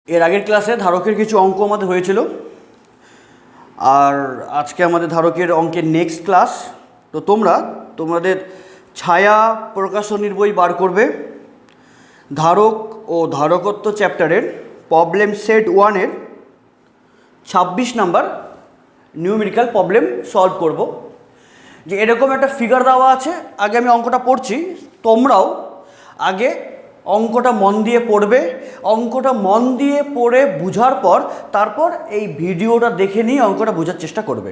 এর আগের ক্লাসে ধারকের কিছু অঙ্ক আমাদের হয়েছিল, আর আজকে আমাদের ধারকের অঙ্কের নেক্সট ক্লাস। তো তোমাদের ছায়া প্রকাশনীর বই বার করবে, ধারক ও ধারকত্ব চ্যাপ্টারের প্রবলেম সেট 1-এর 26 নাম্বার নিউমেরিক্যাল প্রবলেম সলভ করব। যে এরকম একটা ফিগার দেওয়া আছে, আগে আমি অঙ্কটা পড়ছি, তোমরাও আগে অঙ্কটা মন দিয়ে পড়বে। অঙ্কটা মন দিয়ে পড়ে বুঝার পর তারপর এই ভিডিওটা দেখে নিয়ে অঙ্কটা বোঝার চেষ্টা করবে।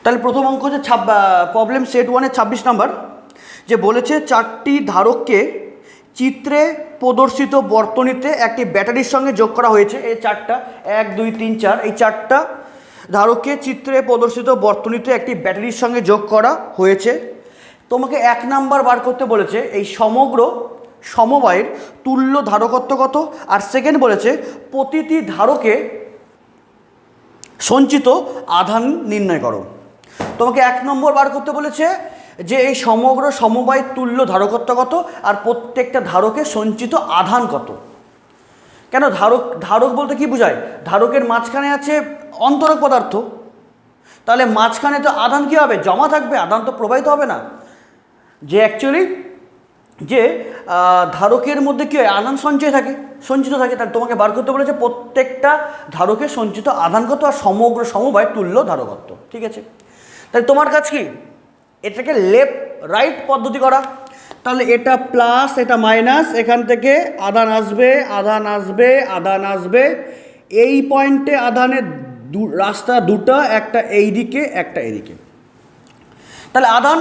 তাহলে প্রথম অঙ্ক হচ্ছে প্রবলেম সেট 1-এর 26 নাম্বার, যে বলেছে 4টি ধারককে চিত্রে প্রদর্শিত বর্তনীতে একটি ব্যাটারির সঙ্গে যোগ করা হয়েছে। এই 4টা 1 2 3 4 এই 4টা ধারককে চিত্রে প্রদর্শিত বর্তনীতে একটি ব্যাটারির সঙ্গে যোগ করা হয়েছে। তোমাকে 1 নাম্বার বার করতে বলেছে এই সমগ্র সমবায়ের তুল্য ধারকত্ব কত, আর সেকেন্ড বলেছে প্রতিটি ধারকে সঞ্চিত আধান নির্ণয় করো। তোমাকে 1 নম্বর বার করতে বলেছে যে এই সমগ্র সমবায়ের তুল্য ধারকত্ব কত আর প্রত্যেকটা ধারকে সঞ্চিত আধান কত। কেন ধারক বলতে কি বোঝায়? ধারকের মাঝখানে আছে অন্তরক পদার্থ, তাহলে মাঝখানে তো আধান কী হবে? জমা থাকবে, আধান তো প্রবাহিত হবে না। যে অ্যাকচুয়ালি যে ধারকের মধ্যে কী হয়? আধান সঞ্চিত থাকে। তাহলে তোমাকে বার করতে বলেছে প্রত্যেকটা ধারকে সঞ্চিত আধান কত আর সমগ্র সমবায় তুল্য ধারকত্ব। ঠিক আছে, তাহলে তোমার কাজ কি? এটাকে লেফট রাইট পদ্ধতি করা। তাহলে এটা প্লাস এটা মাইনাস, এখান থেকে আধান আসবে। এই পয়েন্টে আধানের রাস্তা দুটা, একটা এই দিকে একটা এদিকে। তাহলে আধান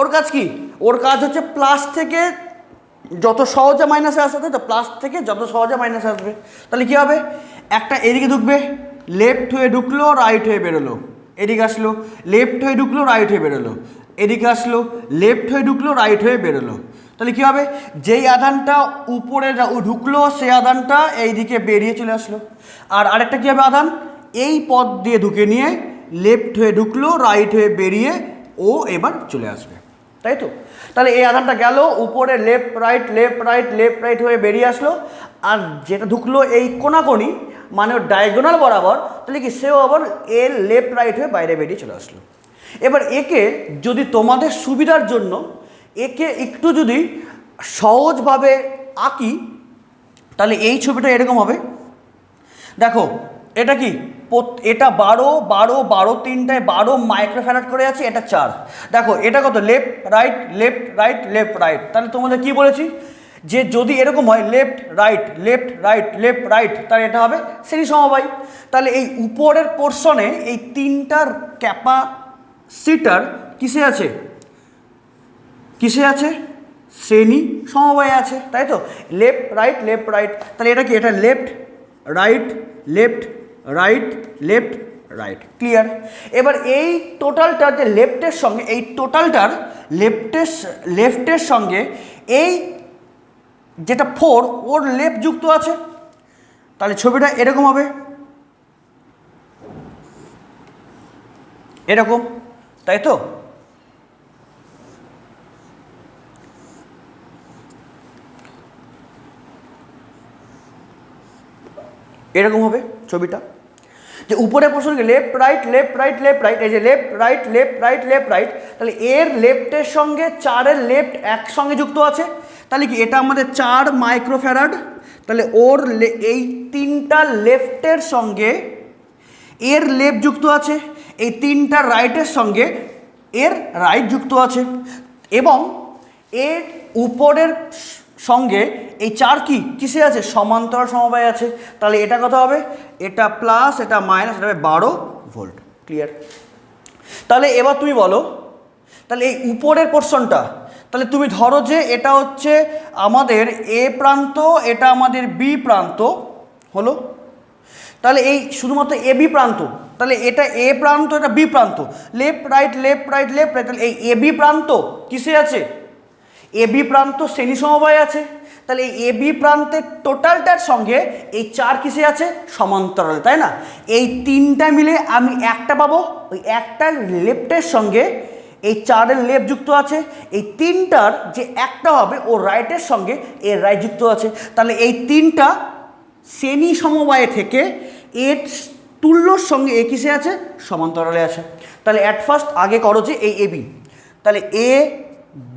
ওর কাজ কি? ওর কাজ হচ্ছে প্লাস থেকে যত সহজে মাইনাসে আসবে, তো প্লাস থেকে যত সহজে মাইনাসে আসবে। তাহলে কী হবে? একটা এদিকে ঢুকবে, লেফট হয়ে ঢুকলো, রাইট হয়ে বেরোলো, এদিকে আসলো, লেফট হয়ে ঢুকলো, রাইট হয়ে বেরোলো, এদিকে আসলো, লেফট হয়ে ঢুকলো, রাইট হয়ে বেরোলো। তাহলে কী হবে? যেই আধানটা উপরে ঢুকলো সেই আধানটা এই দিকে বেরিয়ে চলে আসলো। আর আরেকটা কী হবে? আধান এই পথ দিয়ে ঢুকে নিয়ে লেফট হয়ে ঢুকলো, রাইট হয়ে বেরিয়ে ও এবার চলে আসবে, তাই তো? তাহলে এই আধানটা গেল উপরে, লেফট রাইট হয়ে বেরিয়ে আসলো। আর যেটা ঢুকলো এই কোনাকোনি মানে ডায়াগোনাল বরাবর, তাহলে কি সেও আবার এর লেফট রাইট হয়ে বাইরে বেরিয়ে চলে আসলো। এবার একে যদি তোমাদের সুবিধার জন্য একে একটু যদি সহজভাবে আঁকি, তাহলে এই ছবিটা এরকম হবে। দেখো এটা কি? এটা 12 তিনটায় 12 মাইক্রোফ্যারাড করে আছে, এটা 4। দেখো এটা কত? Left right. তাহলে তোমাদের কি বলেছি যে যদি এরকম হয় লেফট রাইট, তাহলে এটা হবে শ্রেণী সমবায়। তাহলে এই উপরের পোর্শনে এই তিনটার ক্যাপাসিটার কিসে আছে? শ্রেণী সমবায়ে আছে, তাই তো? Left right. তাহলে এটা কি? এটা লেফট রাইট, ক্লিয়ার? এবার এই টোটালটার যে লেফটের সঙ্গে এই টোটালটার লেফটের সঙ্গে এই যেটা 4 ওর লেফট যুক্ত আছে। তাহলে ছবিটা এরকম হবে, এরকম, তাই তো? এরকম হবে ছবিটা, যে উপরে পোর্শনকে লেফট রাইট, এই যে লেফট রাইট। তাহলে এর লেফটের সঙ্গে 4-এর লেফট একসঙ্গে যুক্ত আছে। তাহলে কি? এটা আমাদের 4 মাইক্রোফ্যারাড। তাহলে ওর এই তিনটা লেফটের সঙ্গে এর লেফট যুক্ত আছে, এই তিনটা রাইটের সঙ্গে এর রাইট যুক্ত আছে, এবং এর উপরের সঙ্গে এই 4 কিসে আছে? সমান্তরাল সমবায় আছে। তাহলে এটা কত হবে? এটা প্লাস এটা মাইনাস, এটা হবে 12 ভোল্ট, ক্লিয়ার? তাহলে এবার তুমি বলো, তাহলে এই উপরের পোর্শনটা, তাহলে তুমি ধরো যে এটা হচ্ছে আমাদের এ প্রান্ত, এটা আমাদের বি প্রান্ত হলো। তাহলে এই শুধুমাত্র এ বি প্রান্ত, তাহলে এটা এ প্রান্ত, এটা বি প্রান্ত, লেফট রাইট। তাহলে এই এ বি প্রান্ত কিসে আছে? এ বি প্রান্ত শ্রেণী সমবায় আছে। তাহলে এই এ বি প্রান্তের টোটালটার সঙ্গে এই 4 কিসে আছে? সমান্তরাল, তাই না? এই তিনটা মিলে আমি একটা পাবো, ওই একটার লেফটের সঙ্গে এই 4-এর লেফট যুক্ত আছে, এই তিনটার যে একটা হবে ও রাইটের সঙ্গে এর রাইট যুক্ত আছে। তাহলে এই তিনটা শ্রেণী সমবায় থেকে এর তুল্যর সঙ্গে এ কিসে আছে, সমান্তরালে আছে। তাহলে অ্যাট ফার্স্ট আগে করো যে এই এ বি, তাহলে এ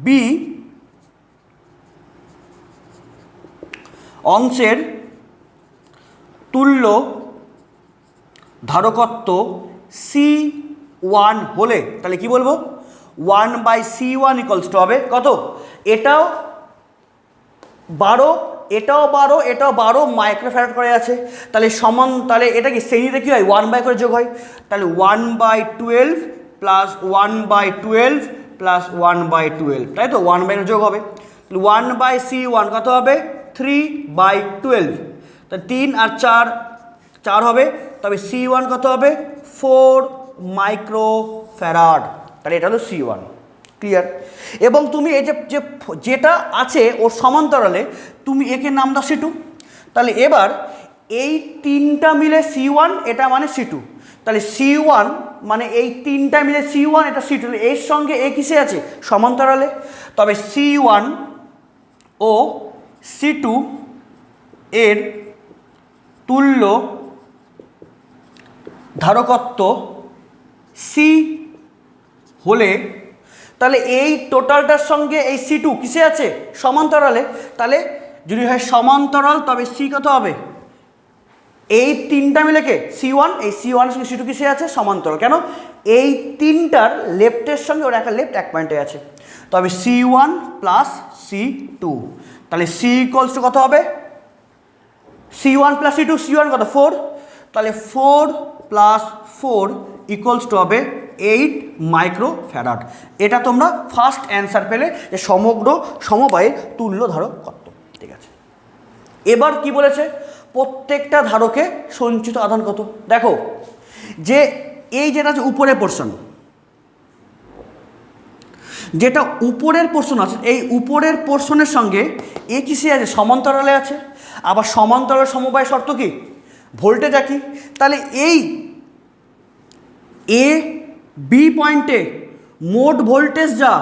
বি অংশের তুল্য ধারকত্ব C1 হলে তাহলে কি বলবো, 1/C1 ইকুয়ালস টু হবে কত, এটাও 12, এটাও 12, এটাও 12 মাইক্রোফ্যারাড করে আছে। তাহলে সমান, তাহলে এটা কি শ্রেণীতে কী হয় 1 বাই করে যোগ হয়, তাহলে 1/12 প্লাস 1/12 প্লাস 1/12, তাই তো 1 বাই যোগ হবে। 1/C1 কত হবে 3/12, তাহলে 3 আর 4 4 হবে, তবে C1 কত হবে 4 মাইক্রোফ্যারাড, তাহলে এটা হলো C1। ক্লিয়ার? এবং তুমি এই যে যেটা আছে ওর সমান্তরালে তুমি একে নাম দাও C2। তাহলে এবার এই তিনটা মিলে C1, এটা মানে C2, তাহলে C1 মানে এই তিনটা মিলে C1, এটা C2, এর সঙ্গে এ কিসে আছে, সমান্তরালে। তবে C1 ও C2 এর তুল্য ধারকত্ব C হলে তাহলে এই টোটালটার সঙ্গে এই C2 কিসে আছে, সমান্তরালে। তাহলে যদি হয় সমান্তরাল তবে C কত হবে, এই তিনটা মিলে কে C1, এই C1 এর সঙ্গে C2 কিসে আছে, সমান্তরাল। কেন, এই তিনটার লেফটের সঙ্গে ওর একটা লেফট এক পয়েন্টে আছে, তবে C1 প্লাস C2, তাহলে C ইকুয়ালস টু কত হবে, C1 প্লাস C2, C1 কত 4, তাহলে 4 প্লাস 4 ইকুয়ালস টু হবে 8 মাইক্রোফ্যারাড। এটা তোমরা ফার্স্ট অ্যান্সার পেলে যে সমগ্র সমবায়ের তুল্য ধারক কত। ঠিক আছে, এবার কি বলেছে, প্রত্যেকটা ধারকে সঞ্চিত আধান কত। দেখো যে এই যেটা আছে উপরের পোর্শন, যেটা উপরের পোর্শন আছে, এই উপরের পোর্শনের সঙ্গে এ কিসে আছে, সমান্তরালে আছে। আবার সমান্তরাল সমবায় শর্ত কি, ভোল্টেজ একই। তাহলে এই এ বি পয়েন্টে মোট ভোল্টেজ যা,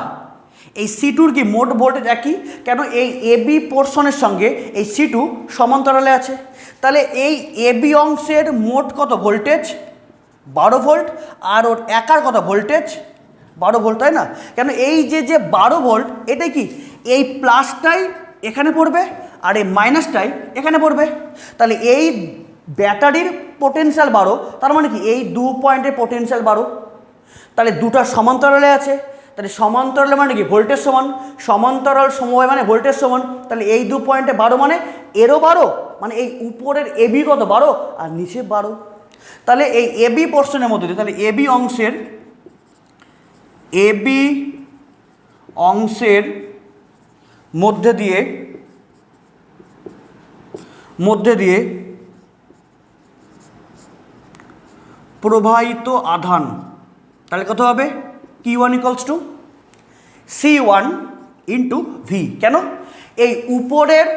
এই C2 কি মোট ভোল্টেজ একই। কেন, এই এ বি পোর্শনের সঙ্গে এই C2 সমান্তরালে আছে। তাহলে এই এ বি অংশের মোট কত ভোল্টেজ 12 ভোল্ট, আর ওর একার কত ভোল্টেজ 12 ভোল্ট, তাই না। কেন এই যে 12 ভোল্ট এটাই কি, এই প্লাসটাই এখানে পড়বে আর এই মাইনাসটাই এখানে পড়বে। তাহলে এই ব্যাটারির পোটেনশিয়াল 12, তার মানে কি এই 2 পয়েন্টের পোটেনশিয়াল 12, তাহলে দুটা সমান্তরালে আছে। তাহলে সমান্তরালে মানে কি ভোল্টেজ সমান, সমান্তরাল সমবায় মানে ভোল্টেজ সমান। তাহলে এই 2 পয়েন্টে 12 মানে এরও 12, মানে এই উপরের এবি কত 12 আর নিচে 12। তাহলে এই এবি পোর্শনের মধ্যে দিয়ে, তাহলে এবি অংশের মধ্যে দিয়ে প্রবাহিত আধান, তাহলে কত হবে Q1 equals to C1 into V. কেন, এই উপরের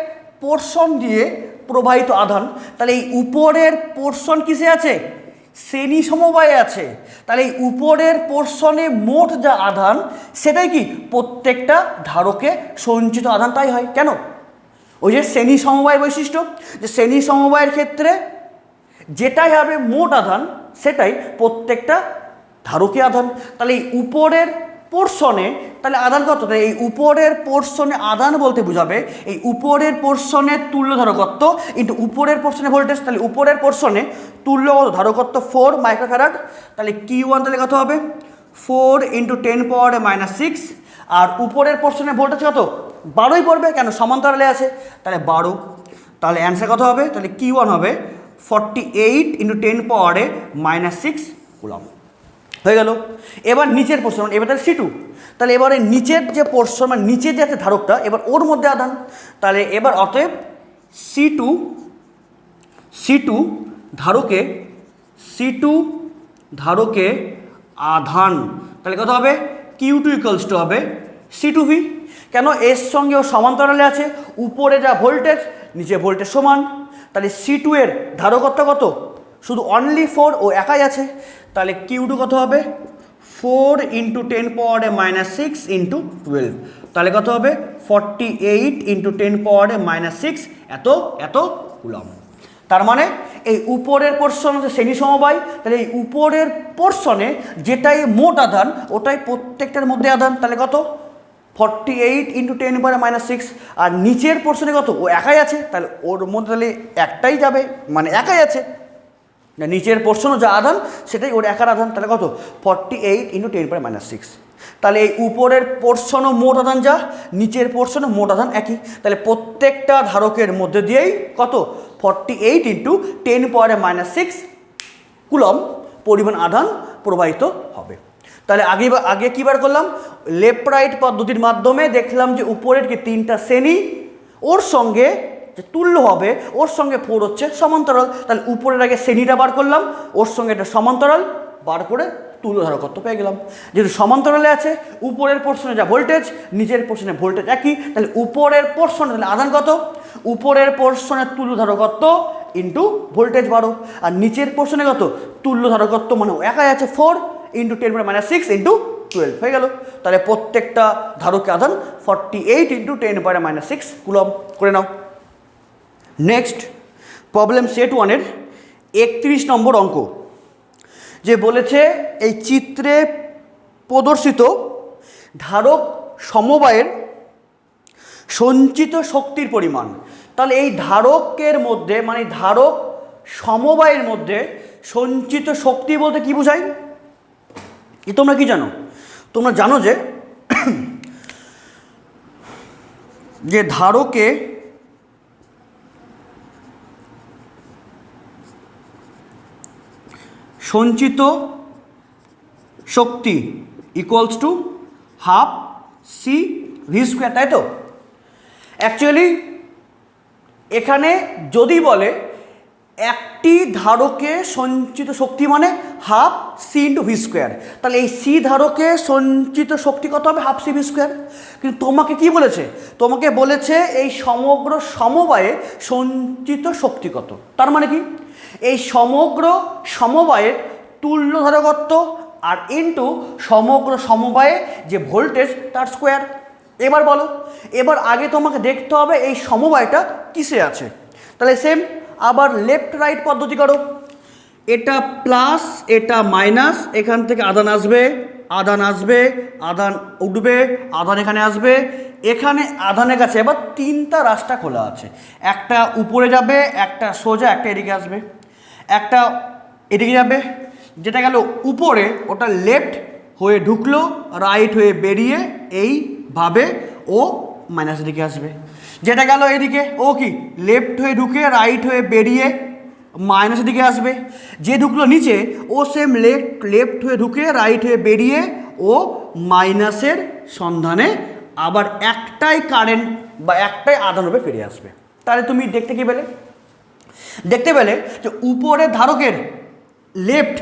পোর্শন দিয়ে প্রবাহিত আধান, তাহলে এই উপরের পোর্শন কিসে আছে, শ্রেণী সমবায়ে আছে। তাহলে এই উপরের পোর্শনে মোট যা আধান সেটাই কি প্রত্যেকটা ধারকে সঞ্চিত আধান, তাই হয়। কেন, ওই যে শ্রেণী সমবায় বৈশিষ্ট্য, যে শ্রেণী সমবায়ের ক্ষেত্রে যেটাই হবে মোট আধান সেটাই প্রত্যেকটা ধারকে আধান। তাহলে এই উপরের পোর্শনে তাহলে আধান কত, তাহলে এই উপরের পোর্শনে আধান বলতে বোঝাবে এই উপরের পোর্শনের তুল্য ধারকত্ব ইন্টু উপরের পোর্শনে ভোল্টেজ। তাহলে উপরের পোর্শনে তুল্য ধারকত্ব 4 মাইক্রোফ্যারাড, তাহলে Q1 তাহলে কত হবে 4 × 10⁻⁶, আর উপরের পোর্শনে ভোল্টেজ কত 12ই পড়বে, কেন সমান্তরালে আছে, তাহলে 12। তাহলে অ্যান্সার কত হবে, তাহলে Q1 হবে 48 × 10⁻⁶ কুলম্ব। হয়ে গেল। এবার নিচের পোর্শন, এবার তাহলে C2, তাহলে এবারে নিচের যে পোর্শন মানে নিচের যে আছে ধারকটা, এবার ওর মধ্যে আধান, তাহলে এবার অতএব C2 ধারকে আধান, তাহলে কত হবে Q2 ইকুয়ালস টু হবে C2V। কেন, এর সঙ্গে ও সমান্তরালে আছে, উপরে যা ভোল্টেজ নিচে ভোল্টেজ সমান। তাহলে C2 এর ধারকত্ব কত, শুধু অনলি 4, ও একাই আছে। তাহলে Q2 কত হবে 4 × 10⁻⁶ × 12, তাহলে কত হবে 48 × 10⁻⁶ এত কুলম্ব। তার মানে এই উপরের পোর্শন হচ্ছে শ্রেণী সমবায়, তাহলে এই উপরের পোর্শনে যেটাই মোট আধান ওটাই প্রত্যেকটার মধ্যে আধান, তাহলে কত 48 × 10⁻⁻6। আর নিচের পোর্শনে কত, ও একাই আছে, তাহলে ওর মধ্যে তাহলে একটাই যাবে, মানে একাই আছে, নিচের পোর্শনও যা আধান সেটাই ওর একার আধান, তাহলে কত 48 × 10⁻�6। তাহলে এই উপরের পোর্শনও মোট আধান যা, নিচের পোর্শনও মোট আধান একই, তাহলে প্রত্যেকটা ধারকের মধ্যে দিয়েই কত 48 × 10⁻⁻6 কুলম্ব পরিমাণ আধান প্রবাহিত হবে। তাহলে আগে কী বার করলাম, লেফট রাইট পদ্ধতির মাধ্যমে দেখলাম যে উপরের কি 3টা শ্রেণী, ওর সঙ্গে যে তুল্য হবে ওর সঙ্গে 4 হচ্ছে সমান্তরাল, তাহলে উপরের আগে শ্রেণীটা বার করলাম, ওর সঙ্গে একটা সমান্তরাল বার করে তুল্য ধারকত্ব পেয়ে গেলাম। যেহেতু সমান্তরালে আছে, উপরের পোর্শনে যা ভোল্টেজ নিচের পোর্শনে ভোল্টেজ একই, তাহলে উপরের পোর্শনে তাহলে আধান কত, উপরের পোর্শনের তুল্য ধারকত্ব ইন্টু ভোল্টেজ 12, আর নিচের পোর্শনে কত তুল্য ধারকত্ব মানে একাই আছে 4 × 10⁻⁻6 × 12 হয়ে গেল। তাহলে প্রত্যেকটা ধারকে আধান 48 × 10⁻⁻6 কুলম্ব করে নাও। নেক্সট প্রবলেম সেট 1-এর 31 নম্বর অঙ্ক, যে বলেছে এই চিত্রে প্রদর্শিত ধারক সমবায়ের সঞ্চিত শক্তির পরিমাণ। তাহলে এই ধারকের মধ্যে মানে ধারক সমবায়ের মধ্যে সঞ্চিত শক্তি বলতে কি বোঝায়, তোমরা কি জানো? তোমরা জানো যে ধারকে সঞ্চিত শক্তি ইকুয়ালস টু হাফ CV², তাই তো? অ্যাকচুয়ালি এখানে যদি বলে একটি ধারকে সঞ্চিত শক্তি মানে হাফ C × V², তাহলে এই C ধারকে সঞ্চিত শক্তি কত হবে, হাফ CV²। কিন্তু তোমাকে কি বলেছে, তোমাকে বলেছে এই সমগ্র সমবায়ে সঞ্চিত শক্তি কত। তার মানে কি, এই সমগ্র সমবায়ের তুল্য ধারকত্ব আর ইন্টু সমগ্র সমবায়ে যে ভোল্টেজ তার স্কোয়ার। এবার বলো, এবার আগে তোমাকে দেখতে হবে এই সমবায়টা কিসে আছে। তাহলে সেম আবার লেফট রাইট পদ্ধতি করো, এটা প্লাস এটা মাইনাস, এখান থেকে আধান আসবে আধান উঠবে, আধান এখানে আসবে, এখানে আধানের কাছে এবার 3টা রাস্তা খোলা আছে, একটা উপরে যাবে, একটা সোজা, একটা এদিকে আসবে, একটা এদিকে যাবে। যেটা গেল উপরে ওটা লেফট হয়ে ঢুকলো, রাইট হয়ে বেরিয়ে এইভাবে ও মাইনাসের দিকে আসবে। যেটা গেল এদিকে ও কি লেফট হয়ে ঢুকে রাইট হয়ে বেরিয়ে মাইনাসের দিকে আসবে। যে ঢুকলো নিচে ও সেম লেফট হয়ে ঢুকে রাইট হয়ে বেরিয়ে ও মাইনাসের সন্ধানে আবার একটাই কারেন্ট বা একটাই আধান রূপে ফিরে আসবে। তাহলে তুমি দেখতে পেলে যে উপরের ধারকের লেফট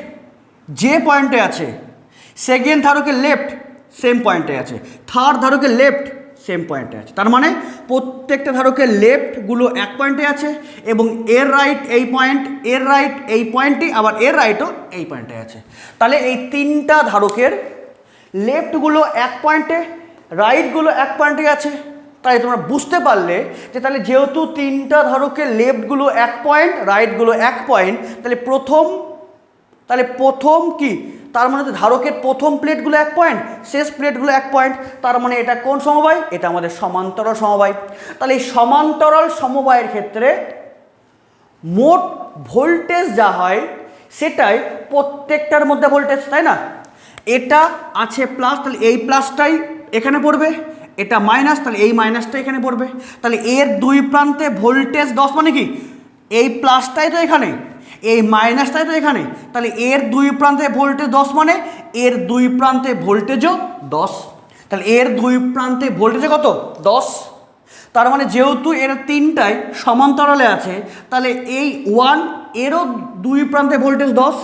যে পয়েন্টে আছে, সেকেন্ড ধারকের লেফট সেম পয়েন্টে আছে, থার্ড ধারকের লেফট সেম পয়েন্টে আছে। তার মানে প্রত্যেকটা ধারকের লেফটগুলো এক পয়েন্টে আছে এবং এর রাইট এই পয়েন্ট, এর রাইট এই পয়েন্টই, আবার এর রাইটও এই পয়েন্টে আছে। তাহলে এই 3টা ধারকের লেফটগুলো এক পয়েন্টে, রাইটগুলো এক পয়েন্টে আছে। তাই তোমরা বুঝতে পারলে যে তাহলে যেহেতু 3টা ধারকের লেফটগুলো এক পয়েন্ট, রাইটগুলো এক পয়েন্ট, তাহলে প্রথম কি, তার মানে ধারকের প্রথম প্লেটগুলো এক পয়েন্ট, শেষ প্লেটগুলো এক পয়েন্ট। তার মানে এটা কোন সমবায়, এটা আমাদের সমান্তরাল সমবায়। তাহলে এই সমান্তরাল সমবায়ের ক্ষেত্রে মোট ভোল্টেজ যা হয় সেটাই প্রত্যেকটার মধ্যে ভোল্টেজ, তাই না? এটা আছে প্লাস, তাহলে এই প্লাসটাই এখানে পড়বে, এটা মাইনাস, তাহলে এই মাইনাসটা এখানে পড়বে। তাহলে এর দুই প্রান্তে ভোল্টেজ 10 মানে কি, এই প্লাসটাই তো এখানে, এই মাইনাসটাই তো এখানে, তাহলে এর দুই প্রান্তে ভোল্টেজ 10 মানে এর দুই প্রান্তে ভোল্টেজও 10। তাহলে এর দুই প্রান্তে ভোল্টেজে কত 10। তার মানে যেহেতু এর 3টাই সমান্তরালে আছে, তাহলে এই 1 এরও দুই প্রান্তে ভোল্টেজ 10,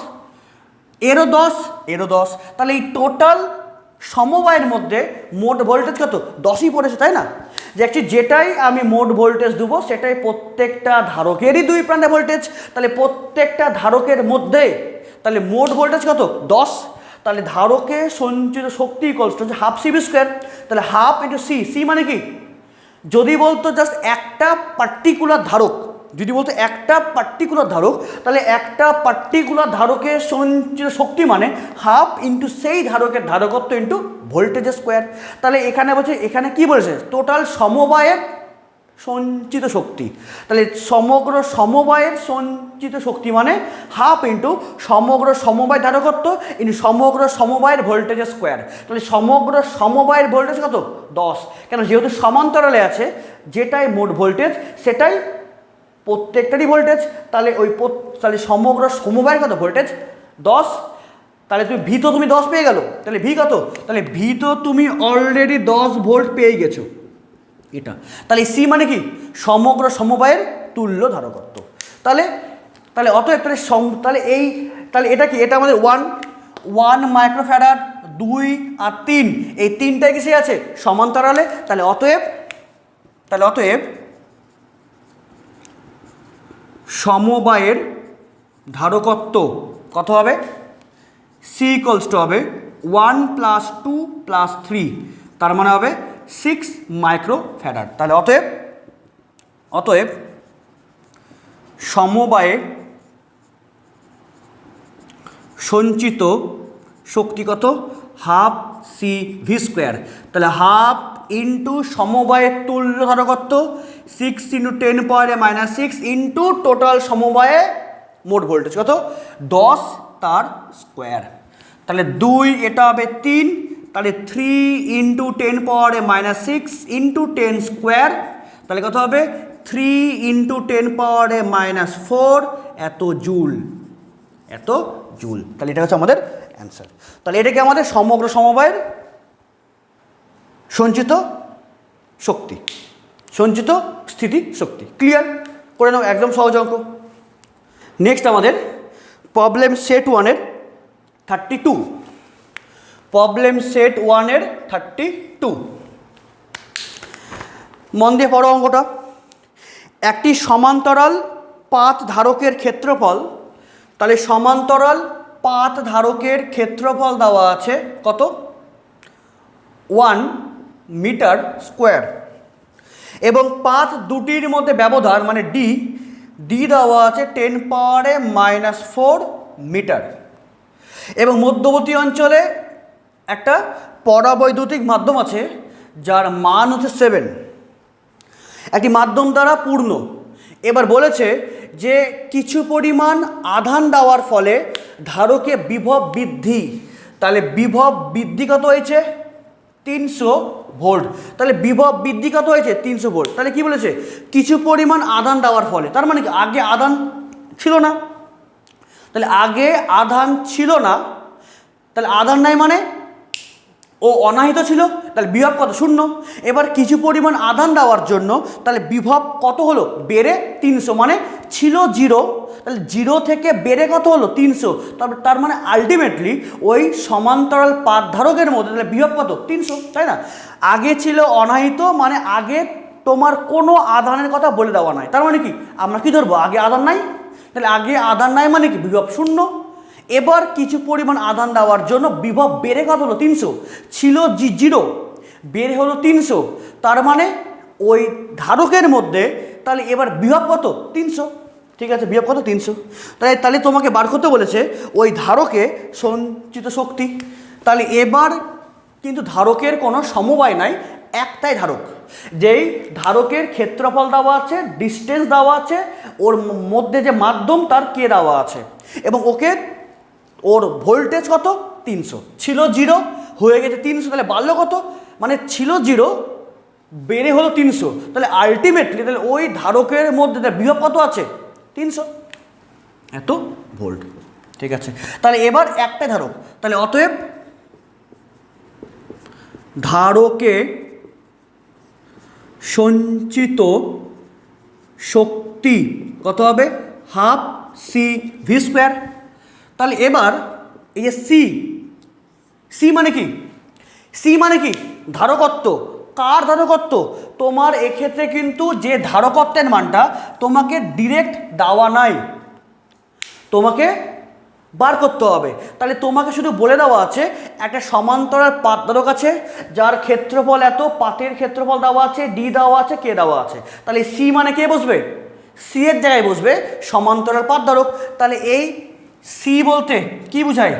এরও 10, এরও 10। তাহলে এই টোটাল সমবায়ের মধ্যে মোট ভোল্টেজ কত 10ই পড়েছে, তাই না? যে অ্যাকচুয়ালি যেটাই আমি মোট ভোল্টেজ দেবো সেটাই প্রত্যেকটা ধারকেরই দুই প্রান্তে ভোল্টেজ। তাহলে প্রত্যেকটা ধারকের মধ্যে তাহলে মোট ভোল্টেজ কত 10। তাহলে ধারকে সঞ্চিত শক্তি ইকুয়ালস টু হাফ CV²। তাহলে হাফ ইন্টু সি মানে কি, যদি বলতো জাস্ট একটা পার্টিকুলার ধারক যদি বলতো একটা পার্টিকুলার ধারক, তাহলে একটা পার্টিকুলার ধারকের সঞ্চিত শক্তি মানে হাফ ইন্টু সেই ধারকের ধারকত্ব ইন্টু ভোল্টেজের স্কোয়ার। তাহলে এখানে বলছে, এখানে কি বলেছে, টোটাল সমবায়ের সঞ্চিত শক্তি। তাহলে সমগ্র সমবায়ের সঞ্চিত শক্তি মানে হাফ ইন্টু সমগ্র সমবায় ধারকত্ব ইন্টু সমগ্র সমবায়ের ভোল্টেজের স্কোয়ার। তাহলে সমগ্র সমবায়ের ভোল্টেজ কত? 10। কেন? যেহেতু সমান্তরালে আছে, যেটাই মোট ভোল্টেজ সেটাই প্রত্যেকটারই ভোল্টেজ। তাহলে তাহলে সমগ্র সমবায়ের কত ভোল্টেজ? 10। তাহলে তুমি 10 পেয়ে গেল। তাহলে ভি কত? তাহলে ভি তো তুমি অলরেডি 10 ভোল্ট পেয়ে গেছো এটা। তাহলে সি মানে কি? সমগ্র সমবায়ের তুল্য ধারকত্ব। তাহলে অতএব তাহলে এটা কি? এটা আমাদের 1 মাইক্রোফ্যারাড, 2 আর 3, এই তিনটাই কিসে আছে? সমান্তরালে। তাহলে অতএব সমবায়ের ধারকত্ব কত হবে? সি ইকুয়ালস টু হবে 1 + 2 + 3, তার মানে হবে 6 মাইক্রোফ্যারাড। তাহলে অতএব সমবায়ে সঞ্চিত শক্তি কত? Half C V square. তাহলে হাফ ইন্টু সমবায়ের তুল্য ধারকত্ব 6 × 10⁻⁻6 ইন্টু টোটাল সমবায়ে মোট ভোল্টেজ কত? 10 তার স্কোয়ার। তাহলে 2, এটা হবে 3, তাহলে 3 × 10⁻⁻6 ইন্টু 10 স্কোয়ার। তাহলে কত হবে? 3 × 10⁻⁻4 এত জুল। তাহলে এটা হচ্ছে আমাদের অ্যান্সার। তাহলে এটাকে আমাদের সমগ্র সমবায়ের সঞ্চিত শক্তি, সঞ্চিত স্থিতি শক্তি। ক্লিয়ার করে নাও, একদম সহজ অঙ্ক। নেক্সট আমাদের প্রবলেম সেট 1-এর 32। প্রবলেম সেট 1-এর 32, মন দিয়ে পড়ো অঙ্কটা। একটি সমান্তরাল পাত ধারকের ক্ষেত্রফল, তাহলে সমান্তরাল পাত ধারকের ক্ষেত্রফল দেওয়া আছে কত? 1 মিটার স্কোয়ার, এবং পাত দুটির মধ্যে ব্যবধান মানে ডি দেওয়া আছে 10⁻⁻4 মিটার, এবং মধ্যবর্তী অঞ্চলে একটা পরাবৈদ্যুতিক মাধ্যম আছে যার মান হচ্ছে 7, একটি মাধ্যম দ্বারা পূর্ণ। এবার বলেছে যে কিছু পরিমাণ আধান দেওয়ার ফলে ধারকে বিভব বৃদ্ধি। তাহলে বিভব বৃদ্ধি কত হয়েছে? 300 ভোল্ট। তাহলে বিভব বৃদ্ধি কত হয়েছে? 300 ভোল্ট। তাহলে কি বলেছে? কিছু পরিমাণ আধান দেওয়ার ফলে, তার মানে কি আগে আধান ছিল না। তাহলে আগে আধান ছিল না, তাহলে আধান নাই মানে ও অনাহিত ছিল, তাহলে বিভব কত? 0। এবার কিছু পরিমাণ আধান দেওয়ার জন্য তাহলে বিভব কত হলো? বেড়ে 300, মানে ছিল 0, তাহলে 0 থেকে বেড়ে কত হলো? 300। তার মানে আলটিমেটলি ওই সমান্তরাল পাত ধারকের মধ্যে তাহলে বিভব কত? 300, তাই না? আগে ছিল অনাহিত, মানে আগে তোমার কোনো আধানের কথা বলে দেওয়া নাই। তার মানে কি আমরা কি ধরবো? আগে আধান নাই। তাহলে আগে আধান নাই মানে কি? বিভব 0। এবার কিছু পরিমাণ আধান দেওয়ার জন্য বিভব বেড়ে কত হলো? 300। ছিল 0, বেড়ে হলো 300, তার মানে ওই ধারকের মধ্যে তাহলে এবার বিভব কত? 300। ঠিক আছে, বিভব কত? 300। তাহলে তোমাকে বার করতে বলেছে ওই ধারকে সঞ্চিত শক্তি। তাহলে এবার কিন্তু ধারকের কোনো সমবায় নাই, একটাই ধারক, যেই ধারকের ক্ষেত্রফল দেওয়া আছে, ডিস্টেন্স দেওয়া আছে, ওর মধ্যে যে মাধ্যম তার কে দেওয়া আছে, এবং ওর ভোল্টেজ কত? 300। ছিল 0, হয়ে গেছে 300, তাহলে বাড়লো কত? মানে ছিল 0, বেড়ে হলো 300, তাহলে আলটিমেটলি তাহলে ওই ধারকের মধ্যে বিভব কত আছে? 300 এত ভোল্ট। ঠিক আছে, তাহলে এবার একটাই ধারক, তাহলে অতএব ধারকে সঞ্চিত শক্তি কত হবে? Half C V square. তাহলে এবার এই যে সি মানে কি? সি মানে কি? ধারকত্ব। কার ধারকত্ব? তোমার এক্ষেত্রে কিন্তু যে ধারকত্বের মানটা তোমাকে ডিরেক্ট দেওয়া নাই, তোমাকে বার করতে হবে। তাহলে তোমাকে শুধু বলে দেওয়া আছে একটা সমান্তরাল পাত ধারক আছে যার ক্ষেত্রফল এত, পাতের ক্ষেত্রফল দেওয়া আছে, ডি দেওয়া আছে, কে দেওয়া আছে। তাহলে সি মানে কে বসবে? সি এর জায়গায় বসবে সমান্তরাল পাত ধারক। তাহলে এই সি বলতে কি বোঝায়?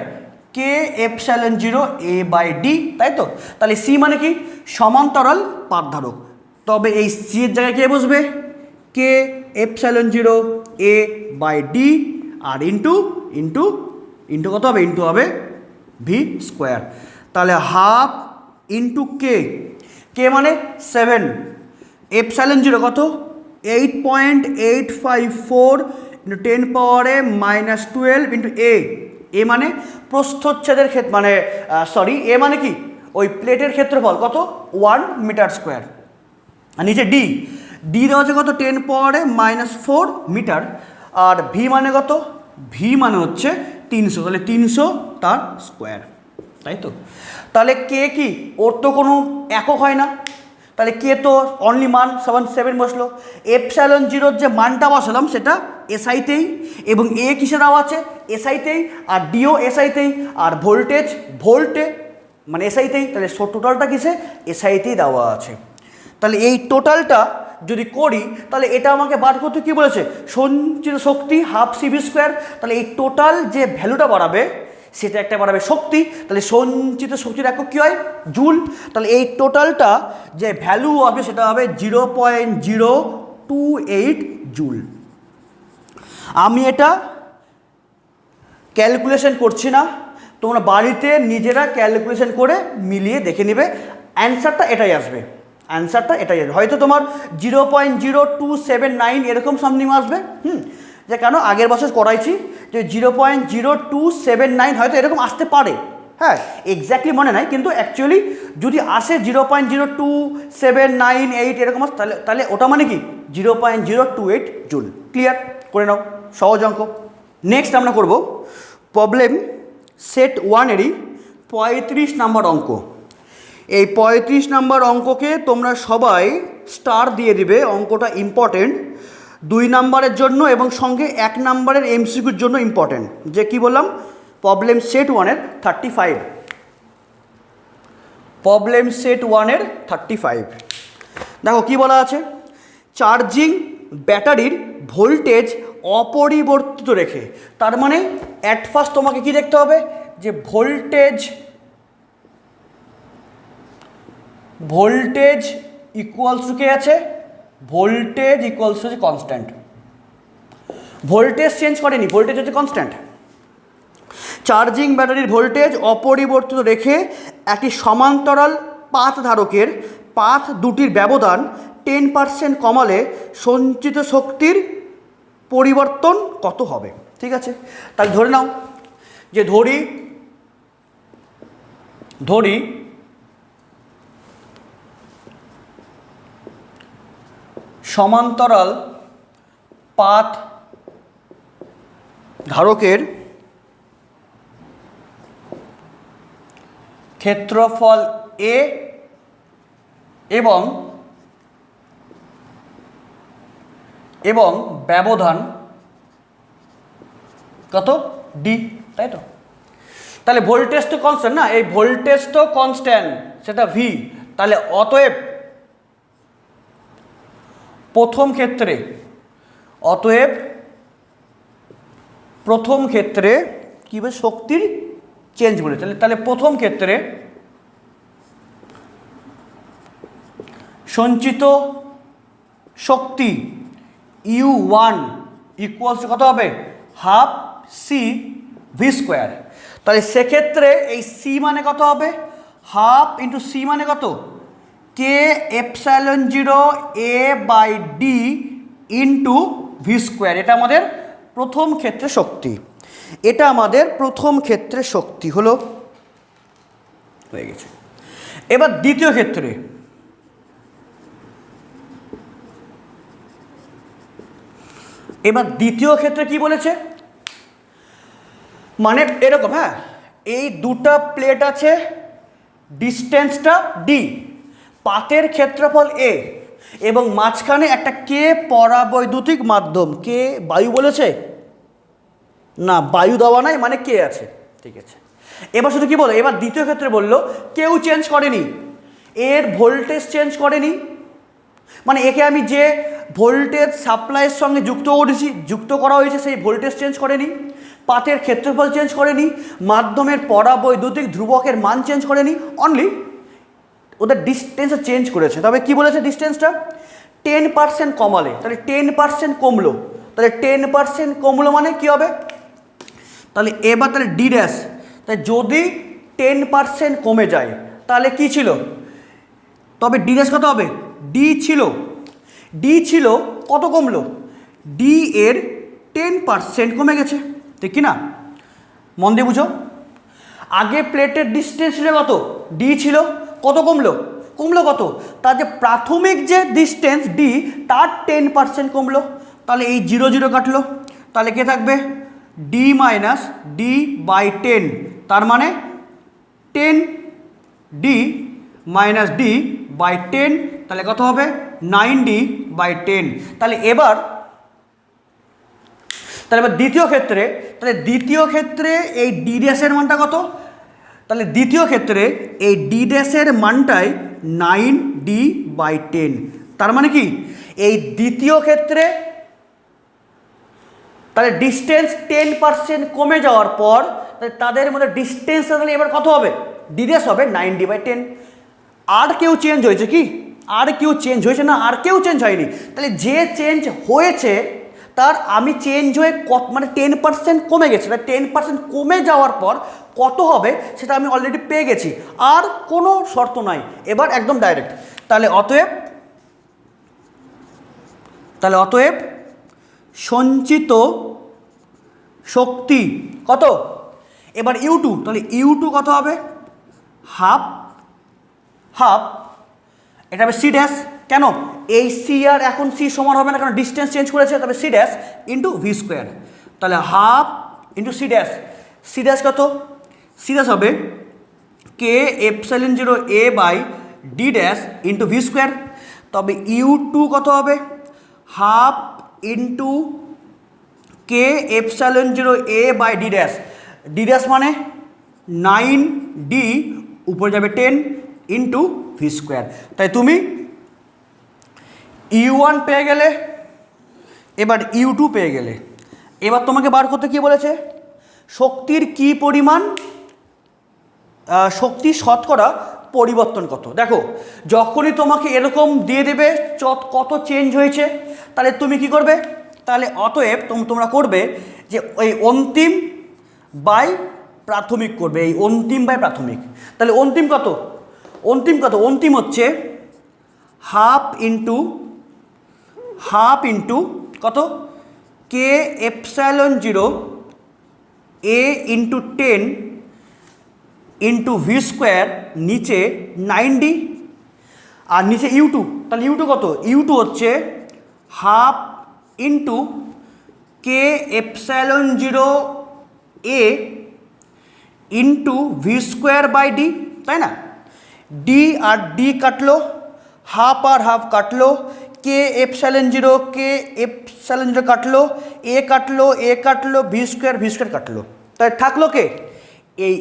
K epsilon zero A by D, তাই তো? তাহলে সি মানে কি? সমান্তরাল পাত ধারক। তবে এই সি এর জায়গায় কে বসবে? K epsilon zero A by D, আর ইন্টু ইন্টু ইন্টু কত হবে? ইন্টু হবে ভি স্কোয়ার। তাহলে হাফ ইন্টু কে, কে মানে 7, এপসাইলন জিরো কত? 8.854 ইন্টু 10 পাওয়ারে -12 ইন্টু এ, এ মানে প্রস্থচ্ছেদের ক্ষেত্র, মানে সরি, এ মানে কি? ওই প্লেটের ক্ষেত্রফল কত? 1 মিটার স্কোয়ার। আর নিচে ডি, ডি দেওয়া আছে কত? 10 পাওয়ারে -4 মিটার। আর ভি মানে কত? ভি মানে হচ্ছে 300, তাহলে 300 তার স্কোয়ার, তাই তো? তাহলে কে কি? ওর তো কোনো একক হয় না, তাহলে কে তো অনলি মান 7 বসলো। এপসাইলন জিরোর যে মানটা বসালাম সেটা এসআইতেই, এবং এ কিসে দেওয়া আছে? এসআইতেই, আর ডিও এসআইতেই, আর ভোল্টেজ ভোল্টে মানে এসআইতেই। তাহলে টোটালটা কিসে? এসআইতেই দেওয়া আছে। তাহলে এই টোটালটা যদি করি তাহলে এটা আমাকে বার করতে কী বলেছে? সঞ্চিত শক্তি হাফ সিভি স্কোয়ার। তাহলে এই টোটাল যে ভ্যালুটা বাড়াবে সেটা একটা বাড়াবে শক্তি, তাহলে সঞ্চিত শক্তির একক কী হয়? জুল। তাহলে এই টোটালটা যে ভ্যালু হবে সেটা হবে 0.028 জুল। আমি এটা ক্যালকুলেশন করছি না, তোমরা বাড়িতে নিজেরা ক্যালকুলেশন করে মিলিয়ে দেখে নেবে, অ্যান্সারটা এটাই আসবে। অ্যান্সারটা এটাই আসবে, হয়তো তোমার 0.0279 এরকম সামথিং আসবে। যে কেন আগের বছর করাইছি যে 0.0279 হয়তো এরকম আসতে পারে, হ্যাঁ এক্স্যাক্টলি মনে নাই, কিন্তু অ্যাকচুয়ালি যদি আসে 0.02798 এরকম আসে তাহলে ওটা মানে কি 0.028 জুল। ক্লিয়ার করে নাও, সহজ অঙ্ক। নেক্সট আমরা করব প্রবলেম সেট 1-এরই 35 নম্বর অঙ্ক। এই 35 নম্বর অঙ্ককে তোমরা সবাই স্টার দিয়ে দিবে, অঙ্কটা ইম্পর্টেন্ট 2 নম্বরের জন্য এবং সঙ্গে 1 নম্বরের এমসিকিউর জন্য ইম্পর্টেন্ট। যে কি বললাম? প্রবলেম সেট 1-এর 35, প্রবলেম সেট 1-এর 35। দেখো কি বলা আছে? চার্জিং ব্যাটারির ভোল্টেজ অপরিবর্তিত রেখে, তার মানে অ্যাট ফার্স্ট তোমাকে কি দেখতে হবে? যে ভোল্টেজ ইকুয়ালস টু কে আছে? Voltage equals to constant. Voltage change করেনি, ভোল্টেজ হচ্ছে কনস্ট্যান্ট। চার্জিং ব্যাটারির ভোল্টেজ অপরিবর্তিত রেখে একটি সমান্তরাল পাথ ধারকের পাথ দুটির ব্যবধান 10% কমালে সঞ্চিত শক্তির পরিবর্তন কত হবে? ঠিক আছে, তাহলে ধরে নাও যে ধরি সমান্তরাল পাথ ধারকের ক্ষেত্রফল এ এবং ব্যবধান কত? ডি, তাই তো? তাহলে ভোল্টেজ তো কনস্ট্যান্ট না, এই ভোল্টেজ তো কনস্ট্যান্ট, সেটা ভি। তাহলে অতএব প্রথম ক্ষেত্রে কী হবে? শক্তির চেঞ্জ বলে। তাহলে প্রথম ক্ষেত্রে সঞ্চিত শক্তি U1 ইকুয়ালস কত হবে? Half C V square. তাহলে সেক্ষেত্রে এই সি মানে কত হবে? হাফ ইন্টু সি মানে কত? K epsilon zero A by D into V square. এটা আমাদের প্রথম ক্ষেত্রে শক্তি, এটা আমাদের প্রথম ক্ষেত্রে শক্তি হলো, হয়ে গেছে। এবার দ্বিতীয় ক্ষেত্রে কি বলেছে? মানে এরকম, হ্যাঁ এই দুটা প্লেট আছে, ডিস্টেন্সটা ডি, পাতের ক্ষেত্রফল এ, এবং মাঝখানে একটা কে পরাবৈদ্যুতিক মাধ্যম। কে বায়ু বলেছে না, বায়ু দেওয়া নাই, মানে কে আছে, ঠিক আছে। এবার শুধু কি বলো? এবার দ্বিতীয় ক্ষেত্রে বললো কেউ চেঞ্জ করেনি, এর ভোল্টেজ চেঞ্জ করেনি, মানে একে আমি যে ভোল্টেজ সাপ্লাইয়ের সঙ্গে যুক্ত করা হয়েছে সেই ভোল্টেজ চেঞ্জ করেনি, পাতের ক্ষেত্রফল চেঞ্জ করেনি, মাধ্যমের পরাবৈদ্যুতিক ধ্রুবকের মান চেঞ্জ করেনি, অনলি ওদের ডিস্টেন্সটা চেঞ্জ করেছে। তবে কি বলেছে ডিস্টেন্সটা 10% কমালে, তাহলে 10% কমলো, তাহলে 10% কমলো মানে কি হবে, তাহলে এবার তাহলে ডি ড্যাশ, তাই যদি 10% কমে যায় তাহলে কি ছিল, তবে ডি ড্যাশ কত হবে, ডি ছিল কত কমলো, ডি এর 10% কমে গেছে, ঠিক কি না? মন দিয়ে বুঝো, আগে প্লেটের ডিস্টেন্স ছিল কত, ডি ছিল, কত কমলো কত, তার যে প্রাথমিক যে ডিস্টেন্স ডি তার 10% কমলো, তাহলে এই 0 0 কাটলো, তাহলে কে থাকবে ডি মাইনাস ডি বাই 10, তার মানে 10 ডি মাইনাস ডি বাই 10, তাহলে কত হবে 9D বাই 10। তাহলে এবার দ্বিতীয় ক্ষেত্রে এই ডি ড্যাশের মানটা কত, তাহলে দ্বিতীয় ক্ষেত্রে এই ডি ড্যাশের মানটাই 9D বাই 10, তার মানে কি এই দ্বিতীয় ক্ষেত্রে তাহলে ডিস্টেন্স 10% কমে যাওয়ার পর তাদের মধ্যে ডিস্টেন্স তাহলে এবার কত হবে, ডি ড্যাশ হবে 9D বাই 10। আর কেউ চেঞ্জ হয়েছে কি, আর কেউ চেঞ্জ হয়েছে না, আর কেউ চেঞ্জ হয়নি, তাহলে যে চেঞ্জ হয়েছে তার আমি চেঞ্জ হয়ে মানে 10% কমে গেছে, তাই 10% কমে যাওয়ার পর কত হবে সেটা আমি অলরেডি পেয়ে গেছি, আর কোনো শর্ত নাই, এবার একদম ডাইরেক্ট। তাহলে অতএব সঞ্চিত শক্তি কত, এবার U2, তাহলে U2 কত হবে, হাফ এটা হবে সি ড্যাশ, কেন এই সি আর এখন সি সমান হবে না, কারণ ডিস্টেন্স চেঞ্জ করেছে, তবে C dash into V square, তাহলে হাফ ইন্টু সি ড্যাশ কত, সি ড্যাশ হবে K epsilon 0 A by D dash into V square, তবে U2 কত হবে half into K epsilon 0 A by D dash মানে 9D উপরে যাবে 10 ইন্টু ভি স্কোয়ার। তাই তুমি U1 পেয়ে গেলে, এবার U2 পেয়ে গেলে, এবার তোমাকে বার করতে কি বলেছে, শক্তির কি পরিমাণ, শক্তি শতকরা পরিবর্তন কত। দেখো যখনই তোমাকে এরকম দিয়ে দেবে কত চেঞ্জ হয়েছে, তাহলে তুমি কি করবে, তাহলে অতএব তোমরা করবে যে ওই অন্তিম বাই প্রাথমিক করবে, এই অন্তিম বাই প্রাথমিক। তাহলে অন্তিম কত, অন্তিম হচ্ছে হাফ ইন্টু কত K epsilon 0 A into 10 into V square, নিচে 9D আর নিচে U2, তাহলে U2 কত, U2 হচ্ছে half into K epsilon 0 A into V square by D, তাই না, ডি আর ডি কাটলো, হাফ আর হাফ কাটলো, কে এপসাইলন 0 কাটলো, এ কাটলো, ভি স্কোয়ার কাটলো, তাই থাকলো কে এই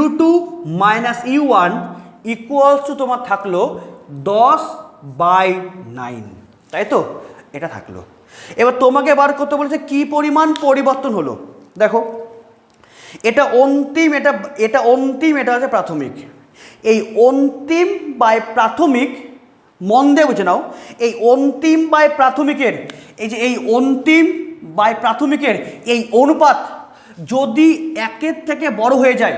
U2 minus U1 equals to তোমার থাকলো 10/9, তাই তো, এটা থাকলো। এবার তোমাকে বার করতে বলেছে কি পরিমাণ পরিবর্তন হলো। দেখো এটা অন্তিম, এটা হচ্ছে প্রাথমিক, এই অন্তিম বাই প্রাথমিক মন দিয়ে বুঝে নাও, এই অন্তিম বাই প্রাথমিকের এই অনুপাত যদি 1-এর থেকে বড় হয়ে যায়,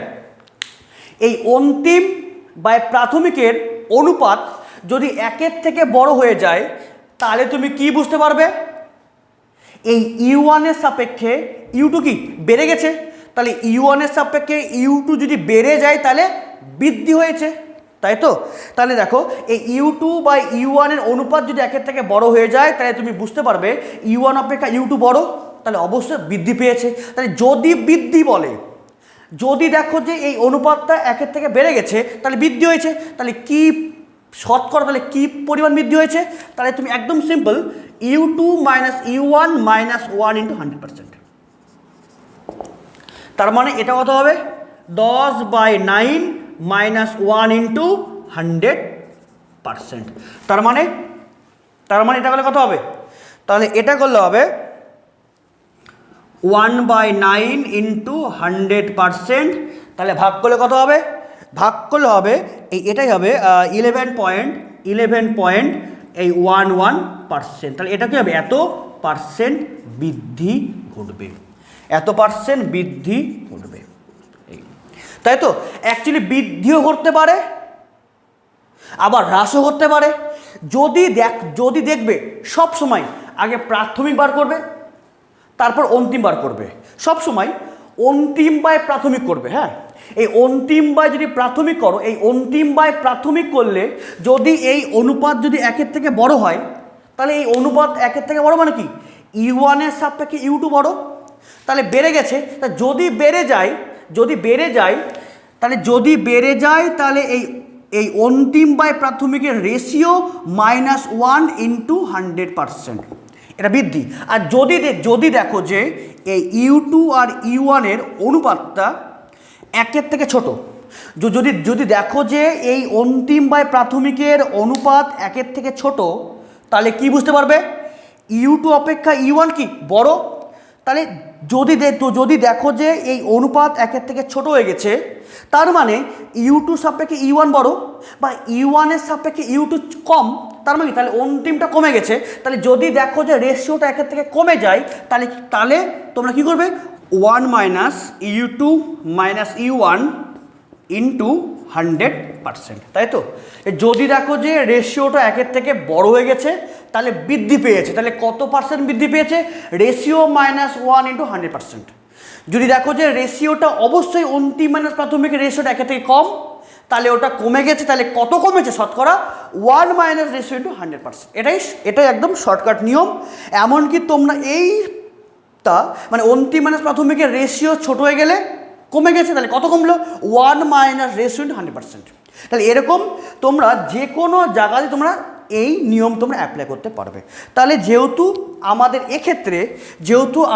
এই অন্তিম বাই প্রাথমিকের অনুপাত যদি 1-এর থেকে বড় হয়ে যায়, তাহলে তুমি কি বুঝতে পারবে, এই U1 এর সাপেক্ষে U2 কি বেড়ে গেছে, তাহলে U1 এর সাপেক্ষে U2 যদি বেড়ে যায় তাহলে বৃদ্ধি হয়েছে, তাই তো। তাহলে দেখো এই U2 বাই U1 এর অনুপাত যদি 1-এর থেকে বড় হয়ে যায়, তাহলে তুমি বুঝতে পারবে U1 অপেক্ষা U2 বড়, তাহলে অবশ্যই বৃদ্ধি পেয়েছে। তাহলে যদি বৃদ্ধি বলে, যদি দেখো যে এই অনুপাতটা 1-এর থেকে বেড়ে গেছে তাহলে বৃদ্ধি হয়েছে, তাহলে কি শতকরা তাহলে কি পরিমাণ বৃদ্ধি হয়েছে, তাহলে তুমি একদম simple U2 minus U1 minus 1 into 100%, তার মানে এটা কত হবে 10/9 মাইনাস 1 ইন্টু 100%, তার মানে তার মানে এটা করলে কত হবে? তাহলে এটা করলে হবে 1/9 ইন্টু 100%। তাহলে ভাগ করলে কত হবে? ভাগ করলে হবে এটাই হবে 11.11% তাহলে এটা কি হবে? এত পার্সেন্ট বৃদ্ধি ঘটবে, এত পার্সেন্ট বৃদ্ধি ঘটবে। তাই তো অ্যাকচুয়ালি বৃদ্ধিও করতে পারে আবার হ্রাসও করতে পারে। যদি দেখবে সব সময় আগে প্রাথমিক বার করবে তারপর অন্তিম বার করবে, সব সময় অন্তিম বাই প্রাথমিক করবে। হ্যাঁ, এই অন্তিম বাই যদি প্রাথমিক করো, এই অন্তিম বাই প্রাথমিক করলে যদি এই অনুপাত যদি 1-এর থেকে বড় হয়, তাহলে এই অনুপাত 1-এর থেকে বড় মানে কি? U1 এর সাপেক্ষে U2 বড়, তাহলে বেড়ে গেছে। তা যদি বেড়ে যায় তাহলে এই অন্তিম বাই প্রাথমিকের রেশিও -1 ইন্টু 100%, এটা বৃদ্ধি। আর যদি দেখো যে এই U2 আর U1 এর অনুপাতটা 1-এর থেকে ছোট, যদি দেখো যে এই অন্তিম বাই প্রাথমিকের অনুপাত 1-এর থেকে ছোট, তাহলে কি বুঝতে পারবে? U2 অপেক্ষা U1 কি বড়। তাহলে যদি দেখো যে এই অনুপাত 1-এর থেকে ছোট হয়ে গেছে, তার মানে U2 সাপেক্ষে U1 বড় বা U1 এর সাপেক্ষে U2 কম, তার মানে তাহলে অন্তিমটা কমে গেছে। তাহলে যদি দেখো যে রেশিওটা 1-এর থেকে কমে যায়, তাহলে তোমরা কি করবে? 1 - U2 - U1 ইন্টু 100%, তাই তো? যদি দেখো যে রেশিওটা 1-এর থেকে বড় হয়ে গেছে, তাহলে বৃদ্ধি পেয়েছে। তাহলে কত পার্সেন্ট বৃদ্ধি পেয়েছে? Ratio -1 into 100%। যদি দেখো যে রেশিওটা অবশ্যই অন্তিম মাইনাস প্রাথমিকের রেশিওটা 1-এর থেকে কম, তাহলে ওটা কমে গেছে। তাহলে কত কমেছে? শতকরা 1 - রেশিও ইন্টু 100%। এটাই একদম শর্টকাট নিয়ম। এমনকি তোমরা এইটা মানে অন্তিম মাইনাস প্রাথমিকের রেশিও ছোট হয়ে গেলে কমে গেছে, তাহলে কত কমলো? 1 - রেশিও ইন্টু 100%। তাহলে এরকম তোমরা যে কোনো জায়গায় তোমরা এই নিয়ম তোমরা অ্যাপ্লাই করতে পারবে। তাহলে যেহেতু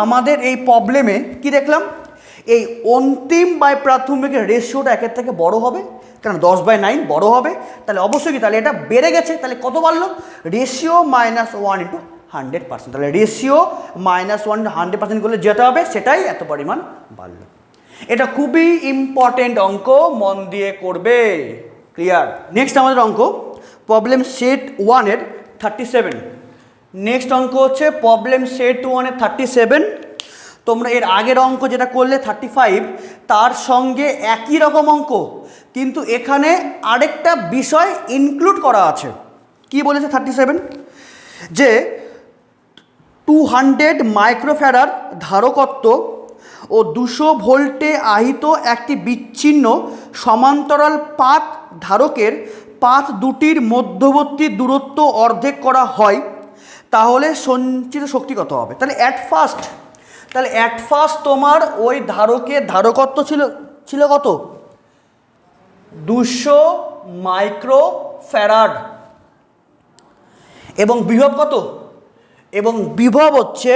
আমাদের এই প্রবলেমে কি দেখলাম? এই অন্তিম বাই প্রাথমিকের রেশিওটা 1-এর থেকে বড় হবে, কারণ 10/9 বড় হবে। তাহলে অবশ্যই কি? তাহলে এটা বেড়ে গেছে। তাহলে কত বাড়লো? Ratio -1 into 100%। তাহলে রেশিও -1 ইন্টু 100% করলে যেটা হবে সেটাই এত পরিমাণ বাড়লো। এটা খুবই ইম্পর্টেন্ট অঙ্ক, মন দিয়ে করবে। ক্লিয়ার? নেক্সট আমাদের অঙ্ক প্রবলেম সেট 1 এর 37। নেক্সট অঙ্ক হচ্ছে প্রবলেম সেট 1 এর 37। তোমরা এর আগের অঙ্ক যেটা করলে 35, তার সঙ্গে একই রকম অঙ্ক, কিন্তু এখানে আরেকটা বিষয় ইনক্লুড করা আছে। কি বলেছে 37? যে 200 মাইক্রোফ্যারাড ধারকত্ব ও 200 ভোল্টে আহিত একটি বিচ্ছিন্ন সমান্তরাল পাত ধারকের পাত দুটির মধ্যবর্তী দূরত্ব অর্ধেক করা হয়, তাহলে সঞ্চিত শক্তি কত হবে? তাহলে অ্যাট ফার্স্ট তোমার ওই ধারকের ধারকত্ব ছিল কত? 200 মাইক্রোফ্যারাড এবং বিভব কত? এবং বিভব হচ্ছে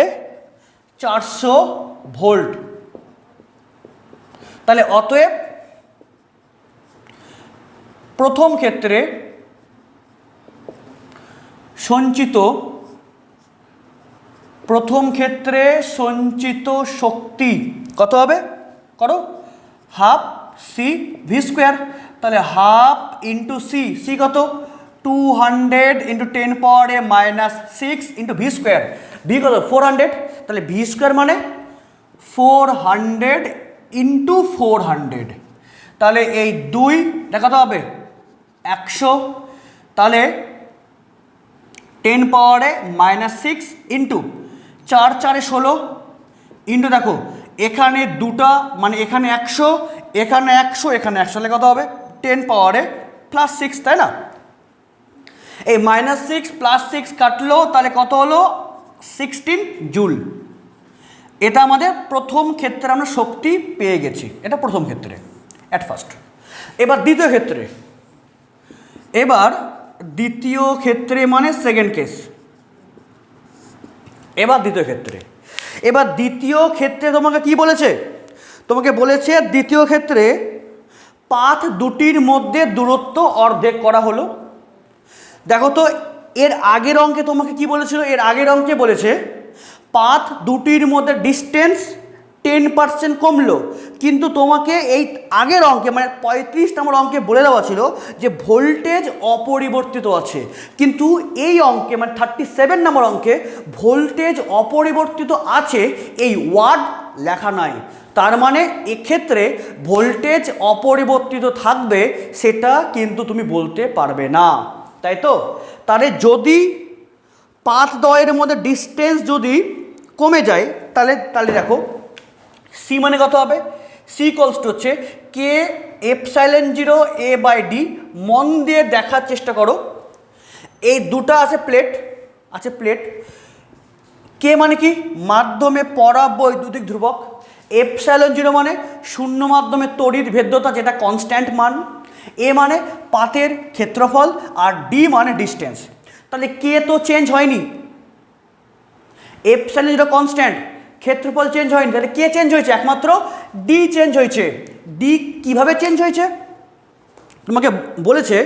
400 ভোল্ট। তাহলে অতএব প্রথম ক্ষেত্রে সঞ্চিত শক্তি কত হবে? করো, হাফ CV²। তাহলে হাফ ইন্টু সি কত? 200 ইন্টু 10⁻⁻6 ইন্টু V²। ভি কত? 400। তাহলে V² মানে 400 ইন্টু 400। তাহলে এই 2 দেখাতে হবে 100। তাহলে 10⁻⁻6 ইন্টু 4 × 4 = 16 ইন্টু দেখো এখানে দুটা মানে এখানে 100, এখানে 100, এখানে 100, তাহলে কত হবে? 10⁻+6, তাই না? এই -6 + 6 কাটলো, তাহলে কত হলো? 16 জুল। এটা আমাদের প্রথম ক্ষেত্রে আমরা শক্তি পেয়ে গেছি। এটা প্রথম ক্ষেত্রে অ্যাট ফার্স্ট। এবার দ্বিতীয় ক্ষেত্রে মানে সেকেন্ড কেস। এবার দ্বিতীয় ক্ষেত্রে তোমাকে কি বলেছে? তোমাকে বলেছে দ্বিতীয় ক্ষেত্রে পাথ দুটির মধ্যে দূরত্ব অর্ধেক করা হলো। দেখো তো এর আগের অঙ্কে তোমাকে কি বলেছিল, এর আগের অঙ্কে বলেছে পাথ দুটির মধ্যে ডিস্টেন্স 10% কমলো, কিন্তু তোমাকে এই আগের অঙ্কে মানে 35 নম্বর অঙ্কে বলে দেওয়া ছিল যে ভোল্টেজ অপরিবর্তিত আছে, কিন্তু এই অঙ্কে মানে 37 নম্বর অঙ্কে ভোল্টেজ অপরিবর্তিত আছে, এই ওয়ার্ড লেখা নাই। তার মানে এক্ষেত্রে ভোল্টেজ অপরিবর্তিত থাকবে সেটা কিন্তু তুমি বলতে পারবে না, তাই তো? তাহলে যদি পাথ দ্বয়ের মধ্যে ডিস্টেন্স যদি কমে যায় তাহলে তাহলে দেখো সি মানে কত হবে, সি ইকুয়ালস টু হচ্ছে কে এপসাইলন 0 এ বাই ডি। মন দিয়ে দেখার চেষ্টা করো, এই দুটো আছে প্লেট, আছে প্লেট, কে মানে কি মাধ্যমে পড়া বৈদ্যুতিক ধ্রুবক, এপসাইলন 0 মানে শূন্য মাধ্যমে তড়িৎ ভেদ্যতা যেটা কনস্ট্যান্ট মান, এ মানে পাতের ক্ষেত্রফল, আর ডি মানে ডিস্টেন্স। তাহলে কে তো চেঞ্জ হয়নি, এপসাইলন 0 কনস্ট্যান্ট, ক্ষেত্রফল চেঞ্জ হয়নি, তাহলে কে চেঞ্জ হয়েছে, একমাত্র ডি চেঞ্জ হয়েছে। ডি কিভাবে চেঞ্জ হয়েছে, তোমাকে বলেছে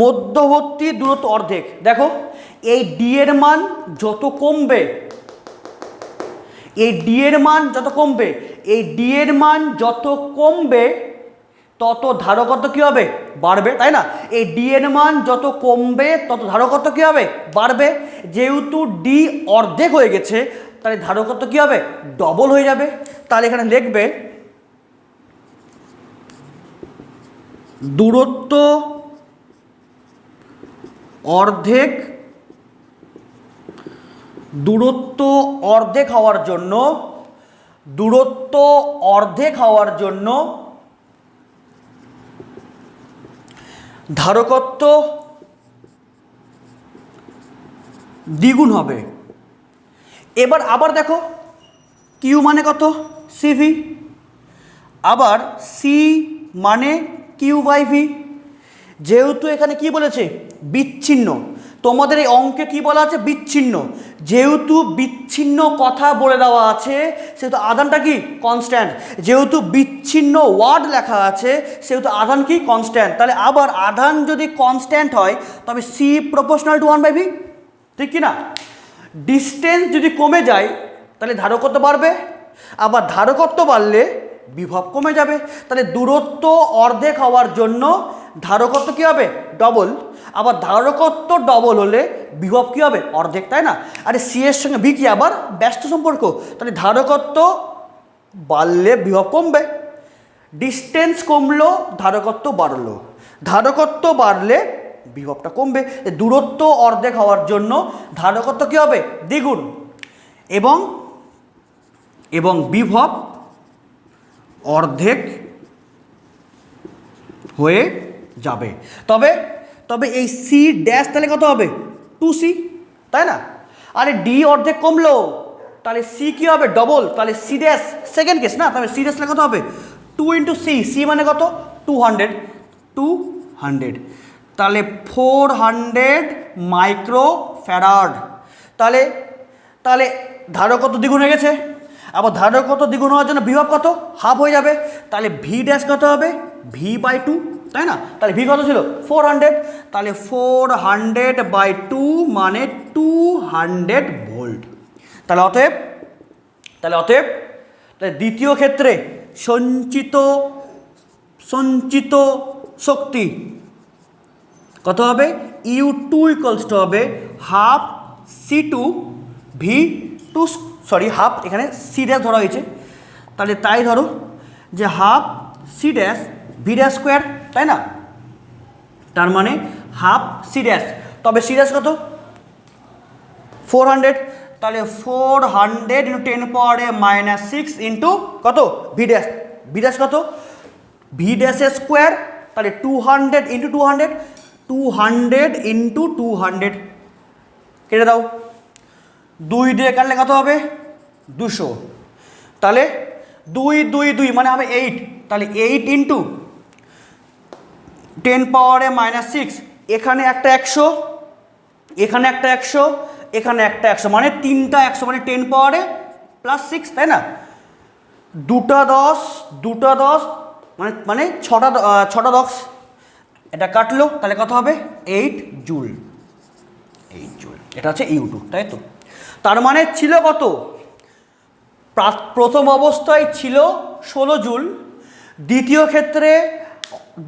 মধ্যবর্তী দূরত্ব অর্ধেক। দেখো এই ডি এর মান যত কমবে, এই ডি এর মান যত কমবে, এই ডি এর মান যত কমবে তত ধারকত্ব কী হবে, বাড়বে, তাই না? এই ডি এর মান যত কমবে তত ধারকত্ব কী হবে, বাড়বে। যেহেতু ডি অর্ধেক হয়ে গেছে তাহলে ধারকত্ব কী হবে, ডবল হয়ে যাবে। তাহলে এখানে লিখবে দূরত্ব অর্ধেক, দূরত্ব অর্ধেক হওয়ার জন্য, দূরত্ব অর্ধেক হওয়ার জন্য ধারকত্ব দ্বিগুণ হবে। এবার আবার দেখো কিউ মানে কত, সিভি, আবার সি মানে কিউ বাই ভি। যেহেতু এখানে কি বলেছে বিচ্ছিন্ন, তোমাদের এই অঙ্কে কি বলা আছে, বিচ্ছিন্ন, যেহেতু বিচ্ছিন্ন কথা বলে দেওয়া আছে সেহেতু আধানটা কি কনস্ট্যান্ট, যেহেতু বিচ্ছিন্ন ওয়ার্ড লেখা আছে সেহেতু আধান কি কনস্ট্যান্ট। তাহলে আবার আধান যদি কনস্ট্যান্ট হয় তবে সি প্রপোর্শনাল টু 1/v, ঠিক কি না? ডিস্টেন্স যদি কমে যায় তাহলে ধারকত্ব বাড়বে, আবার ধারকত্ব বাড়লে বিভব কমে যাবে। তাহলে দূরত্ব অর্ধেক হওয়ার জন্য ধারকত্ব কী হবে, ডবল, আবার ধারকত্ব ডবল হলে বিভব কী হবে, অর্ধেক, তাই না? আরে সি এর সঙ্গে ভি কি আবার ব্যস্ত সম্পর্ক, তাহলে ধারকত্ব বাড়লে বিভব কমবে, ডিস্টেন্স কমলো ধারকত্ব বাড়লো, ধারকত্ব বাড়লে বিভবটা কমবে। দূরত্ব অর্ধেক হওয়ার জন্য ধারকত্ব কী হবে, দ্বিগুণ, এবং এবং বিভব অর্ধেক হয়ে যাবে। তবে তবে এই সি ড্যাশ তাহলে কত হবে, 2c, তাই না? আরে ডি অর্ধেক কমলো তাহলে সি কী হবে, ডবল, তাহলে সি ড্যাশ সেকেন্ড কেস না, তাহলে সি ড্যাশ কত হবে, 2 × c, সি মানে কত 200, 200, তাহলে 400 মাইক্রোফ্যারাড। তাহলে তাহলে ধারকত্ব দ্বিগুণ হয়ে গেছে, আবার ধারকত্ব দ্বিগুণ হওয়ার জন্য বিভব কত, হাফ হয়ে যাবে, তাহলে ভি ড্যাশ কত হবে, v/2, তাই না? তাহলে ভি কত ছিল 400, তাহলে 400/2 মানে 200 ভোল্ট। তাহলে অতএব তাহলে দ্বিতীয় ক্ষেত্রে সঞ্চিত শক্তি কত হবে, U2 = হবে half C2 V2, sorry half, এখানে সি ড্যাশ ধরা হয়েছে, তাহলে তাই ধরো যে half C dash V dash square, তাই না? তার মানে হাফ সি ড্যাশ, তবে সি ড্যাশ কত 400, তাহলে 400 × 10⁻⁻6 ইন্টু কত ভি ড্যাশ, ভি ড্যাশ কত, ভি ড্যাশের স্কোয়ার, তাহলে 200 × 200, 200 × 200 কেটে দাও, 2 দিয়ে কাটলে কত হবে 200, তাহলে 2 2 2 মানে হবে 8, তাহলে 8 × 10⁻⁻6, এখানে একটা 100, এখানে একটা 100, এখানে একটা 100, মানে তিনটা 100, মানে 10⁻+6, তাই না? দুটা 10 মানে 6টা 10, এটা কাটলো, তাহলে কত হবে 8 জুল। 8 জুল, এটা হচ্ছে U2, তাই তো? তার মানে ছিল কত? প্রথম অবস্থায় ছিল 16 জুল, দ্বিতীয় ক্ষেত্রে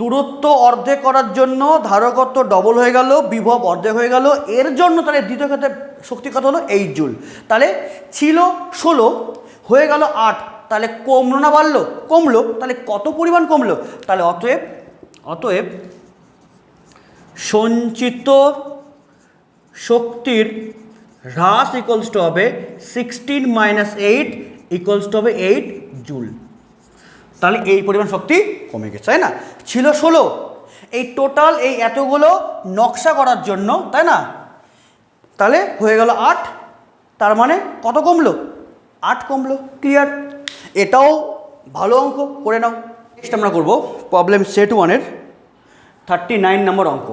দূরত্ব অর্ধেক করার জন্য ধারকত্ব ডবল হয়ে গেল, বিভব অর্ধেক হয়ে গেল, এর জন্য তাহলে দ্বিতীয় ক্ষেত্রে শক্তি কত হলো 8 জুল। তাহলে ছিল 16 হয়ে গেল 8, তাহলে কমলো না বাড়লো? কমলো। তাহলে কত পরিমাণ কমলো? তাহলে অতএব সঞ্চিত শক্তির হ্রাস ইকুয়ালস টু হবে 16 - 8 ইকুয়ালস টু হবে 8 জুল। তাহলে এই পরিমাণ শক্তি কমে গেছে, তাই না? ছিল 16, এই টোটাল এই এতগুলো নকশা করার জন্য, তাই না? তাহলে হয়ে গেল 8, তার মানে কত কমলো? 8 কমলো। ক্লিয়ার? এটাও ভালো অঙ্ক, করে নাও। নেক্সট আমরা করব প্রবলেম সেট 1-এর 39 নম্বর অঙ্ক,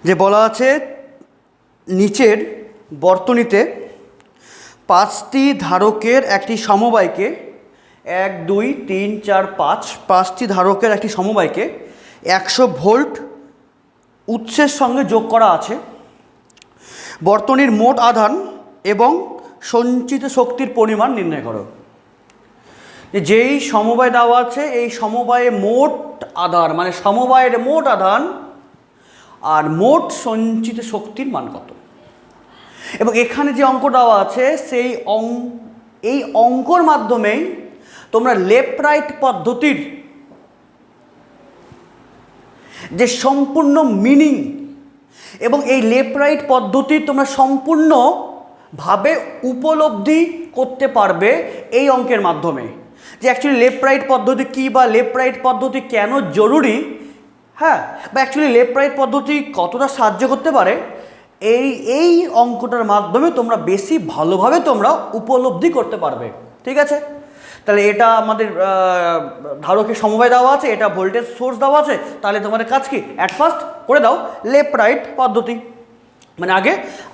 যে বলা আছে নিচের বর্তনীতে 5টি ধারকের একটি সমবায়কে 1 2 3 4 5 5টি ধারকের একটি সমবায়কে 100 ভোল্ট উৎসের সঙ্গে যোগ করা আছে। বর্তনীর মোট আধান এবং সঞ্চিত শক্তির পরিমাণ নির্ণয় করো। যেই সমবায় দেওয়া আছে, এই সমবায়ে মোট আধান, মানে সমবায়ের মোট আধান আর মোট সঞ্চিত শক্তির মান কত। এবং এখানে যে অঙ্ক দেওয়া আছে, সেই এই অঙ্কর মাধ্যমেই তোমরা লেফট রাইট পদ্ধতির যে সম্পূর্ণ মিনিং এবং এই লেফট রাইট পদ্ধতি তোমরা সম্পূর্ণভাবে উপলব্ধি করতে পারবে এই অঙ্কের মাধ্যমে, যে অ্যাকচুয়ালি লেফট রাইট পদ্ধতি কী বা লেফট রাইট পদ্ধতি কেন জরুরি, হ্যাঁ, বা অ্যাকচুয়ালি লেফট রাইট পদ্ধতি কতটা সাহায্য করতে পারে, এই অঙ্কটার মাধ্যমে তোমরা বেশি ভালোভাবে তোমরা উপলব্ধি করতে পারবে। ঠিক আছে? তাহলে এটা আমাদের ধারকের সমবায় দেওয়া আছে, এটা ভোল্টেজ সোর্স দেওয়া আছে, তাহলে তোমাদের কাজ কি? অ্যাট ফার্স্ট করে দাও লেফট রাইট পদ্ধতি, মানে আগে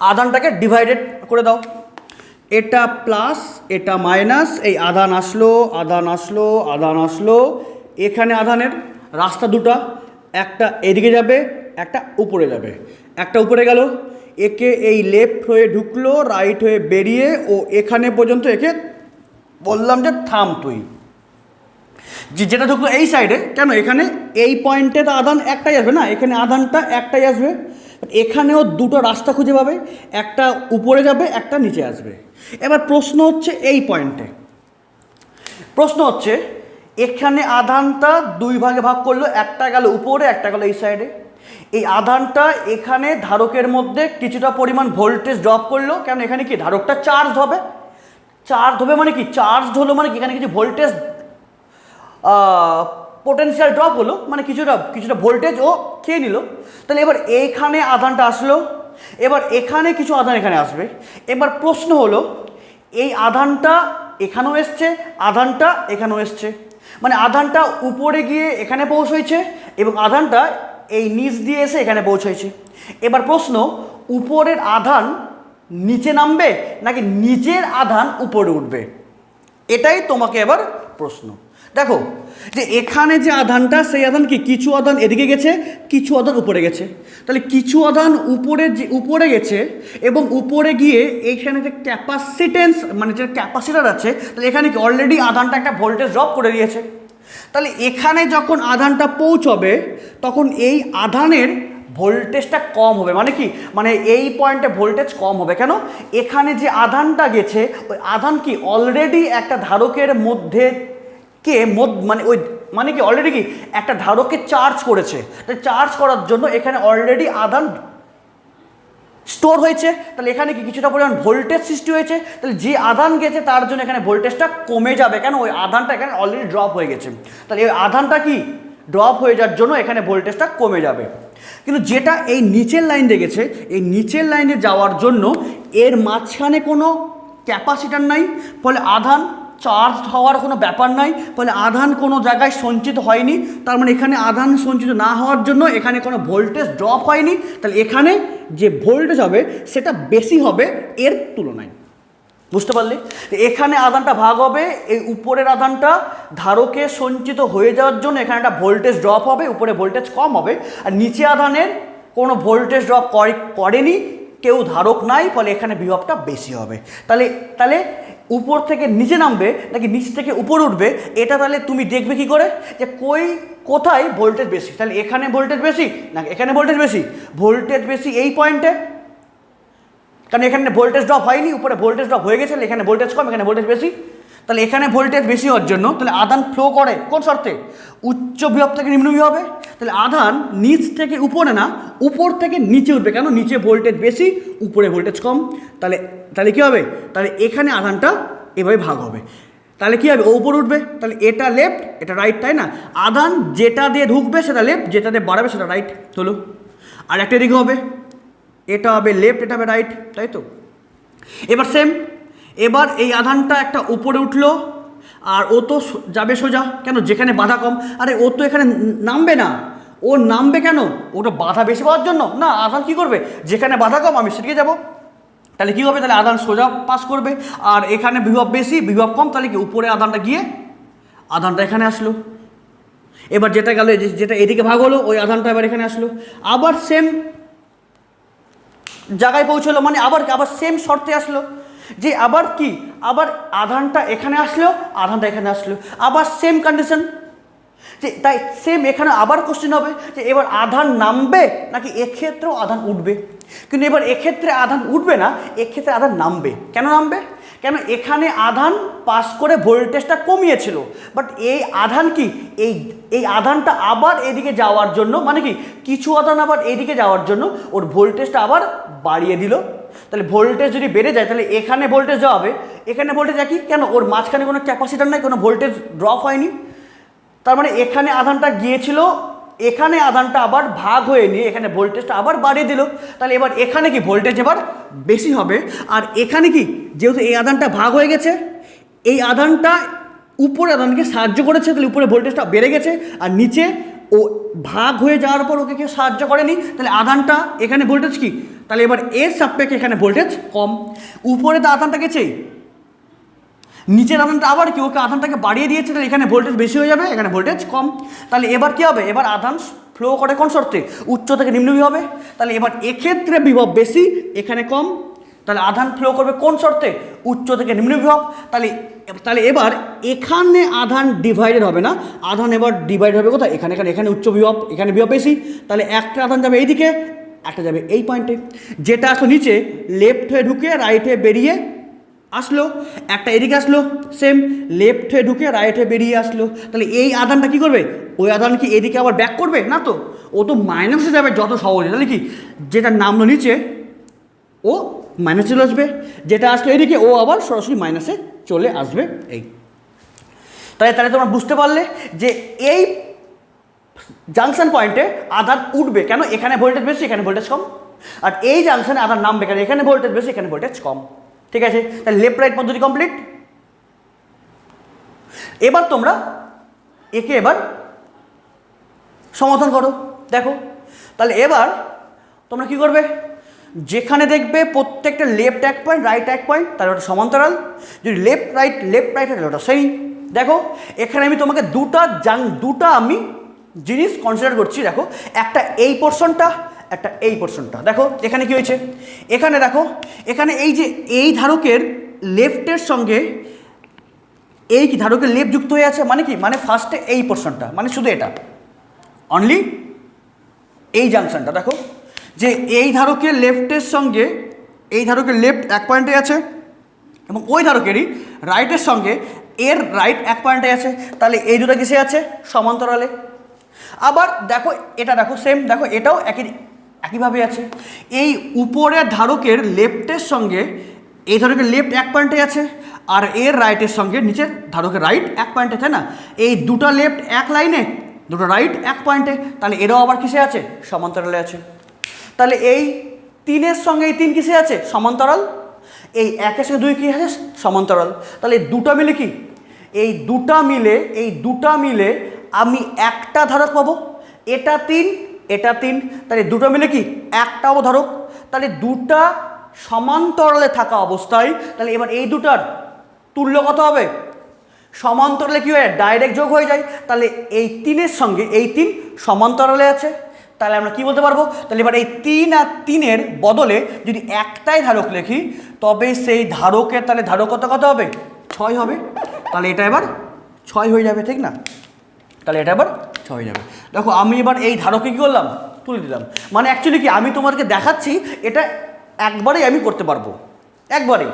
আধানটাকে ডিভাইডেড করে দাও। এটা প্লাস, এটা মাইনাস, এই আধান আসলো, আধান আসলো, আধান আসলো, এখানে আধানের রাস্তা দুটো, একটা এদিকে যাবে, একটা উপরে যাবে। একটা উপরে গেল, একে এই লেফট হয়ে ঢুকলো, রাইট হয়ে বেরিয়ে ও এখানে পর্যন্ত একে বললাম যে থাম তুই, যেটা ঢুকলো এই সাইডে, কেন এখানে এই পয়েন্টে তো আধান একটাই আসবে না, এখানে আধানটা একটাই আসবে, এখানেও দুটো রাস্তা খুঁজে পাবে, একটা উপরে যাবে, একটা নিচে আসবে। এবার প্রশ্ন হচ্ছে এই পয়েন্টে, প্রশ্ন হচ্ছে এখানে আধানটা দুই ভাগে ভাগ করলো, একটা গেল উপরে, একটা গেল এই সাইডে। এই আধানটা এখানে ধারকের মধ্যে কিছুটা পরিমাণ ভোল্টেজ ড্রপ করলো, কেন এখানে কি ধারকটা চার্জ হবে, চার্জ হবে মানে কি, চার্জ হলো মানে কি, এখানে কিছু ভোল্টেজ পোটেনশিয়াল ড্রপ হলো, মানে কিছুটা ভোল্টেজ ও খেয়ে নিল। তাহলে এবার এইখানে আধানটা আসলো, এবার এখানে কিছু আধান এখানে আসবে। এবার প্রশ্ন হলো এই আধানটা এখানেও এসছে, আধানটা এখানেও এসছে, মানে আধানটা উপরে গিয়ে এখানে পৌঁছয়েছে এবং আধানটা এই নিচ দিয়ে এসে এখানে পৌঁছয়েছে। এবার প্রশ্ন, উপরের আধান নিচে নামবে নাকি নিচের আধান উপরে উঠবে, এটাই তোমাকে এবার প্রশ্ন। দেখো যে এখানে যে আধানটা, সেই আধান কি, কিছু আধান এদিকে গেছে, কিছু আধান উপরে গেছে। তাহলে কিছু আধান উপরে গেছে এবং উপরে গিয়ে এইখানে যে ক্যাপাসিটেন্স, মানে যে ক্যাপাসিটার আছে, তাহলে এখানে কি অলরেডি আধানটা একটা ভোল্টেজ ড্রপ করে দিয়েছে। তাহলে এখানে যখন আধানটা পৌঁছবে তখন এই আধানের ভোল্টেজটা কম হবে, মানে কি, মানে এই পয়েন্টে ভোল্টেজ কম হবে। কেন? এখানে যে আধানটা গেছে, ওই আধান কি অলরেডি একটা ধারকের মধ্যে মানে ওই মানে কি অলরেডি কি একটা ধারককে চার্জ করেছে। তাই চার্জ করার জন্য এখানে অলরেডি আধান স্টোর হয়েছে, তাহলে এখানে কি কিছুটা পরিমাণ ভোল্টেজ সৃষ্টি হয়েছে। তাহলে যে আধান গেছে তার জন্য এখানে ভোল্টেজটা কমে যাবে, কেন ওই আধানটা এখানে অলরেডি ড্রপ হয়ে গেছে। তাহলে এই আধানটা কি ড্রপ হয়ে যাওয়ার জন্য এখানে ভোল্টেজটা কমে যাবে। কিন্তু যেটা এই নিচের লাইন দিয়ে গেছে, এই নিচের লাইনে যাওয়ার জন্য এর মাঝখানে কোনো ক্যাপাসিটার নাই, ফলে আধান চার্জ হওয়ার কোনো ব্যাপার নাই, ফলে আধান কোনো জায়গায় সঞ্চিত হয়নি। তার মানে এখানে আধান সঞ্চিত না হওয়ার জন্য এখানে কোনো ভোল্টেজ ড্রপ হয়নি। তাহলে এখানে যে ভোল্টেজ হবে সেটা বেশি হবে এর তুলনায়। বুঝতে পারলে? এখানে আধানটা ভাগ হবে, এই উপরের আধানটা ধারকে সঞ্চিত হয়ে যাওয়ার জন্য এখানে একটা ভোল্টেজ ড্রপ হবে, উপরে ভোল্টেজ কম হবে, আর নিচে আধানের কোনো ভোল্টেজ ড্রপ করেনি, কেউ ধারক নাই, ফলে এখানে বিভবটা বেশি হবে। তাহলে তাহলে উপর থেকে নিচে নামবে নাকি নিচ থেকে উপর উঠবে, এটা তাহলে তুমি দেখবে কি করে যে কোথায় ভোল্টেজ বেশি। তাহলে এখানে ভোল্টেজ বেশি না এখানে ভোল্টেজ বেশি? ভোল্টেজ বেশি এই পয়েন্টে, কারণ এখানে ভোল্টেজ ড্রপ হয়নি, উপরে ভোল্টেজ ড্রপ হয়ে গেছে, এখানে ভোল্টেজ কম, এখানে ভোল্টেজ বেশি। তাহলে এখানে ভোল্টেজ বেশি হওয়ার জন্য তাহলে আধান ফ্লো করে কোন শর্তে? উচ্চ বিভব থেকে নিম্ন বিভবে। তাহলে আধান নিচ থেকে উপরে না, উপর থেকে নিচে উঠবে, কেন? নিচে ভোল্টেজ বেশি, উপরে ভোল্টেজ কম। তাহলে তাহলে কী হবে? তাহলে এখানে আধানটা এভাবে ভাগ হবে। তাহলে কী হবে? ও উপর উঠবে, তাহলে এটা লেফট এটা রাইট, তাই না? আধান যেটা দিয়ে ঢুকবে সেটা লেফট, যেটা দিয়ে বাড়াবে সেটা রাইট হলো। আর একটা দিকে হবে, এটা হবে লেফট এটা হবে রাইট, তাই তো? এবার সেম, এবার এই আধানটা একটা উপরে উঠলো, আর ও তো যাবে সোজা, কেন? যেখানে বাধা কম। আরে ও তো এখানে নামবে না, ও নামবে কেন? ওটা বাধা বেশি পাওয়ার জন্য না। আধান কী করবে? যেখানে বাধা কম আমি সেদিকে যাবো। তাহলে কী হবে? তাহলে আধান সোজা পাস করবে, আর এখানে বিভব বেশি বিভব কম, তাহলে কি উপরে আধানটা গিয়ে আধানটা এখানে আসলো। এবার যেটা গেল, যেটা এদিকে ভাগ হলো, ওই আধানটা এবার এখানে আসলো, আবার সেম জায়গায় পৌঁছলো, মানে আবার সেম শর্তে আসলো, যে আবার কি আবার আধানটা এখানে আসলো, আধানটা এখানে আসলো, আবার সেম কন্ডিশন। যে তাই সেম এখানে আবার কোশ্চেন হবে যে এবার আধান নামবে নাকি এক্ষেত্রেও আধান উঠবে। কিন্তু এবার এক্ষেত্রে আধান উঠবে না, এক্ষেত্রে আধান নামবে। কেন নামবে? কেন? এখানে আধান পাস করে ভোল্টেজটা কমিয়েছিল, বাট এই আধান কি এই আধানটা আবার এদিকে যাওয়ার জন্য, মানে কি কিছু আধান আবার এদিকে যাওয়ার জন্য ওর ভোল্টেজটা আবার বাড়িয়ে দিল। তাহলে ভোল্টেজ যদি বেড়ে যায় তাহলে এখানে ভোল্টেজ দেওয়া হবে, এখানে ভোল্টেজ একই, কেন? ওর মাঝখানে কোনো ক্যাপাসিটার নাই, কোনো ভোল্টেজ ড্রপ হয়নি। তার মানে এখানে আধানটা গিয়েছিল, এখানে আধানটা আবার ভাগ হয়ে নিয়ে এখানে ভোল্টেজটা আবার বাড়িয়ে দিল। তাহলে এবার এখানে কি ভোল্টেজ এবার বেশি হবে, আর এখানে কি যেহেতু এই আধানটা ভাগ হয়ে গেছে, এই আধানটা উপরে আধানকে সাহায্য করেছে, তাহলে উপরে ভোল্টেজটা বেড়ে গেছে, আর নিচে ও ভাগ হয়ে যাওয়ার পর ওকে কেউ সাহায্য করেনি, তাহলে আধানটা এখানে ভোল্টেজ কি? তাহলে এবার এর সাপেক্ষে এখানে ভোল্টেজ কম। উপরে তো আধানটা গেছে, নিচের আধানটা আবার কি ওকে আধানটাকে বাড়িয়ে দিয়েছে, তাহলে এখানে ভোল্টেজ বেশি হয়ে যাবে, এখানে ভোল্টেজ কম। তাহলে এবার কী হবে? এবার আধান ফ্লো করে কোন শর্তে? উচ্চ থেকে নিম্ন বিভবে। তাহলে এবার এক্ষেত্রে বিভব বেশি, এখানে কম, তাহলে আধান ফ্লো করবে কোন শর্তে? উচ্চ থেকে নিম্ন বিভব। তাহলে এবার এখানে আধান ডিভাইডেড হবে না, আধান এবার ডিভাইড হবে কোথায়? এখানে এখানে উচ্চ বিভব, এখানে বিভব বেশি, তাহলে একটা আধান যাবে এইদিকে, একটা যাবে এই পয়েন্টে। যেটা আসলো নিচে লেফট হয়ে ঢুকে রাইট হয়ে বেরিয়ে আসলো, একটা এদিকে আসলো, সেম লেফট হয়ে ঢুকে রাইট হয়ে বেরিয়ে আসলো। তাহলে এই আধানটা কী করবে? ওই আধান কি এদিকে আবার ব্যাক করবে না, তো ও তো মাইনাসে যাবে যত সহজে। তাহলে কি যেটা নামলো নিচে ও মাইনাসে চলে আসবে, যেটা আসলো এদিকে ও আবার সরাসরি মাইনাসে চলে আসবে। এই তাহলে তোমরা বুঝতে পারলে যে এই জাংশন পয়েন্টে আধান উঠবে, কেন? এখানে ভোল্টেজ বেশি, এখানে ভোল্টেজ কম। আর এই জাংশনে আধান নামবে, কেন? এখানে ভোল্টেজ বেশি, এখানে ভোল্টেজ কম। ঠিক আছে, তাহলে লেফট রাইট পদ্ধতি কমপ্লিট। এবার তোমরা একে এবার সমাধান করো, দেখো। তাহলে এবার তোমরা কি করবে? যেখানে দেখবে প্রত্যেকটা লেফট এক পয়েন্ট রাইট এক পয়েন্ট, তাহলে ওটা সমান্তরাল। যদি লেফট রাইট তাহলে ওটা সেই। দেখো এখানে আমি তোমাকে দুটা আমি জিনিস কনসিডার করছি। দেখো একটা এই পোর্শনটা, একটা এই পোর্শনটা। দেখো এখানে কি হয়েছে? এখানে দেখো, এখানে এই যে এই ধারকের লেফটের সঙ্গে এই কি ধারকের লেফট যুক্ত হয়ে আছে, মানে কি? মানে ফার্স্টে এই পোর্শনটা, মানে শুধু এটা অনলি এই জাংশনটা। দেখো যে এই ধারকের লেফটের সঙ্গে এই ধারকের লেফট এক পয়েন্টে আছে, এবং ওই ধারকেরই রাইটের সঙ্গে এর রাইট এক পয়েন্টে আছে। তাহলে এই দুটো কিসে আছে? সমান্তরালে। আবার দেখো এটা, দেখো সেম, দেখো এটাও একইভাবে আছে। এই উপরের ধারকের লেফটের সঙ্গে এই ধারকের লেফট এক পয়েন্টে আছে, আর এর রাইটের সঙ্গে নিচের ধারকের রাইট এক পয়েন্টে, তাই না? এই দুটো লেফট এক লাইনে, দুটো রাইট এক পয়েন্টে, তাহলে এরাও আবার কিসে আছে? সমান্তরালে আছে। তাহলে এই তিনের সঙ্গে এই তিন কিসে আছে? সমান্তরাল। এই একের সঙ্গে দুই কী আছে? সমান্তরাল। তাহলে এই দুটো মিলে কি? এই দুটা মিলে আমি একটা ধারক পাবো। এটা তিন, এটা তিন, তাহলে দুটো মিলে কি? একটাও ধারক। তাহলে দুটা সমান্তরালে থাকা অবস্থায়, তাহলে এবার এই দুটার তুল্য কত হবে? সমান্তরালে কী হয়? ডাইরেক্ট যোগ হয়ে যায়। তাহলে এই 3-এর সঙ্গে এই 3 সমান্তরালে আছে, তাহলে আমরা কি বলতে পারবো? তাহলে এবার এই 3 আর 3-এর বদলে যদি একটাই ধারক লিখি, তবে সেই ধারকের তাহলে ধারকতা কত হবে? 6 হবে। তাহলে এটা এবার 6 হয়ে যাবে, ঠিক না? তাহলে এটা এবার 6 হয়ে যাবে। দেখো আমি এবার এই ধারকে কী করলাম? তুলে দিলাম। মানে অ্যাকচুয়ালি কি, আমি তোমাদেরকে দেখাচ্ছি এটা একবারেই আমি করতে পারবো, একবারেই।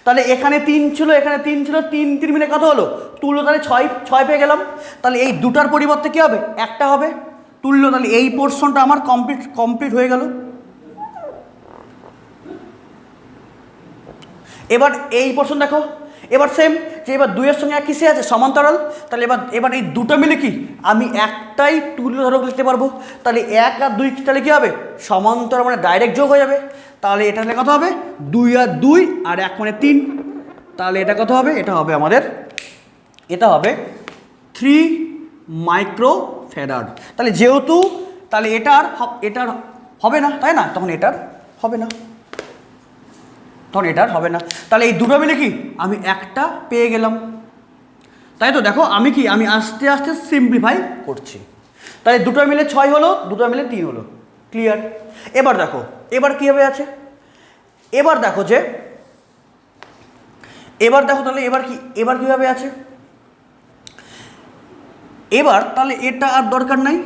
তাহলে এখানে 3 ছিল, এখানে 3 ছিল, 3 3 মিলে কত হলো? তুল্য, তাহলে 6 পেয়ে গেলাম। তাহলে এই দুটার পরিবর্তে কী হবে? একটা হবে তুল্য। তাহলে এই পোর্শনটা আমার কমপ্লিট হয়ে গেল। এবার এই পোর্শন দেখো, এবার সেম যে এবার 2-এর সঙ্গে এক কিসে আছে? সমান্তরাল। তাহলে এবার এই দুটো মিলে কি আমি একটাই তুল্য ধারক লিখতে পারবো। তাহলে 1 আর 2 তাহলে কী হবে? সমান্তরাল, মানে ডাইরেক্ট যোগ হয়ে যাবে। তাহলে এটা তাহলে কত হবে? 2 আর 2 আর 1 মানে 3। তাহলে এটা কত হবে? এটা হবে আমাদের, এটা হবে 3 মাইক্রোফ্যারাড। তাহলে যেহেতু তাহলে এটার হবে না, তাই না? তখন এটার হবে না, তখন এটার হবে না। তাহলে এই দুটো মিলে কি আমি একটা পেয়ে গেলাম, তাই তো? দেখো আমি কি আমি আস্তে আস্তে সিম্পলিফাই করছি। তাহলে দুটো মিলে 6 হলো, দুটো মিলে 3 হলো। ক্লিয়ার? এবার দেখো এবার কীভাবে আছে, এবার দেখো যে এবার দেখো তাহলে এবার কীভাবে আছে। এবার তাহলে এটা আর দরকার নাই,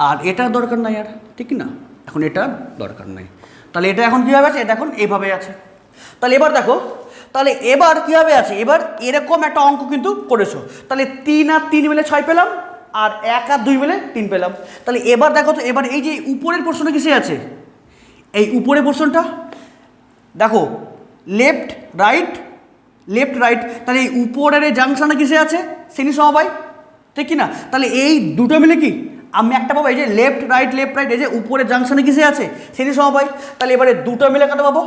আর এটার দরকার নাই আর, ঠিক না? এখন এটার দরকার নাই। তাহলে এটা এখন কীভাবে আছে? এটা এখন এইভাবে আছে। তাহলে এবার দেখো, তাহলে এবার কীভাবে আছে? এবার এরকম একটা অঙ্ক কিন্তু করেছো। তাহলে 3 আর 3 মিলে 6 পেলাম, আর 1 আর 2 মিলে 3 পেলাম। তাহলে এবার দেখো তো, এবার এই যে উপরের পোর্শনটা কিসে আছে? এই উপরের পোর্শনটা দেখো, লেফট রাইট, তাহলে এই উপরের এই জাংশনটা কিসে আছে? শ্রেণী সমবায়, ঠিক কি না? তাহলে এই দুটো মিলে কি আমি একটা পাবো? এই যে লেফট রাইট, এই যে উপরের জাংশনে কিসে আছে? শ্রেণী সমবায়। তাহলে এবারে দুটো মিলে কত পাবো?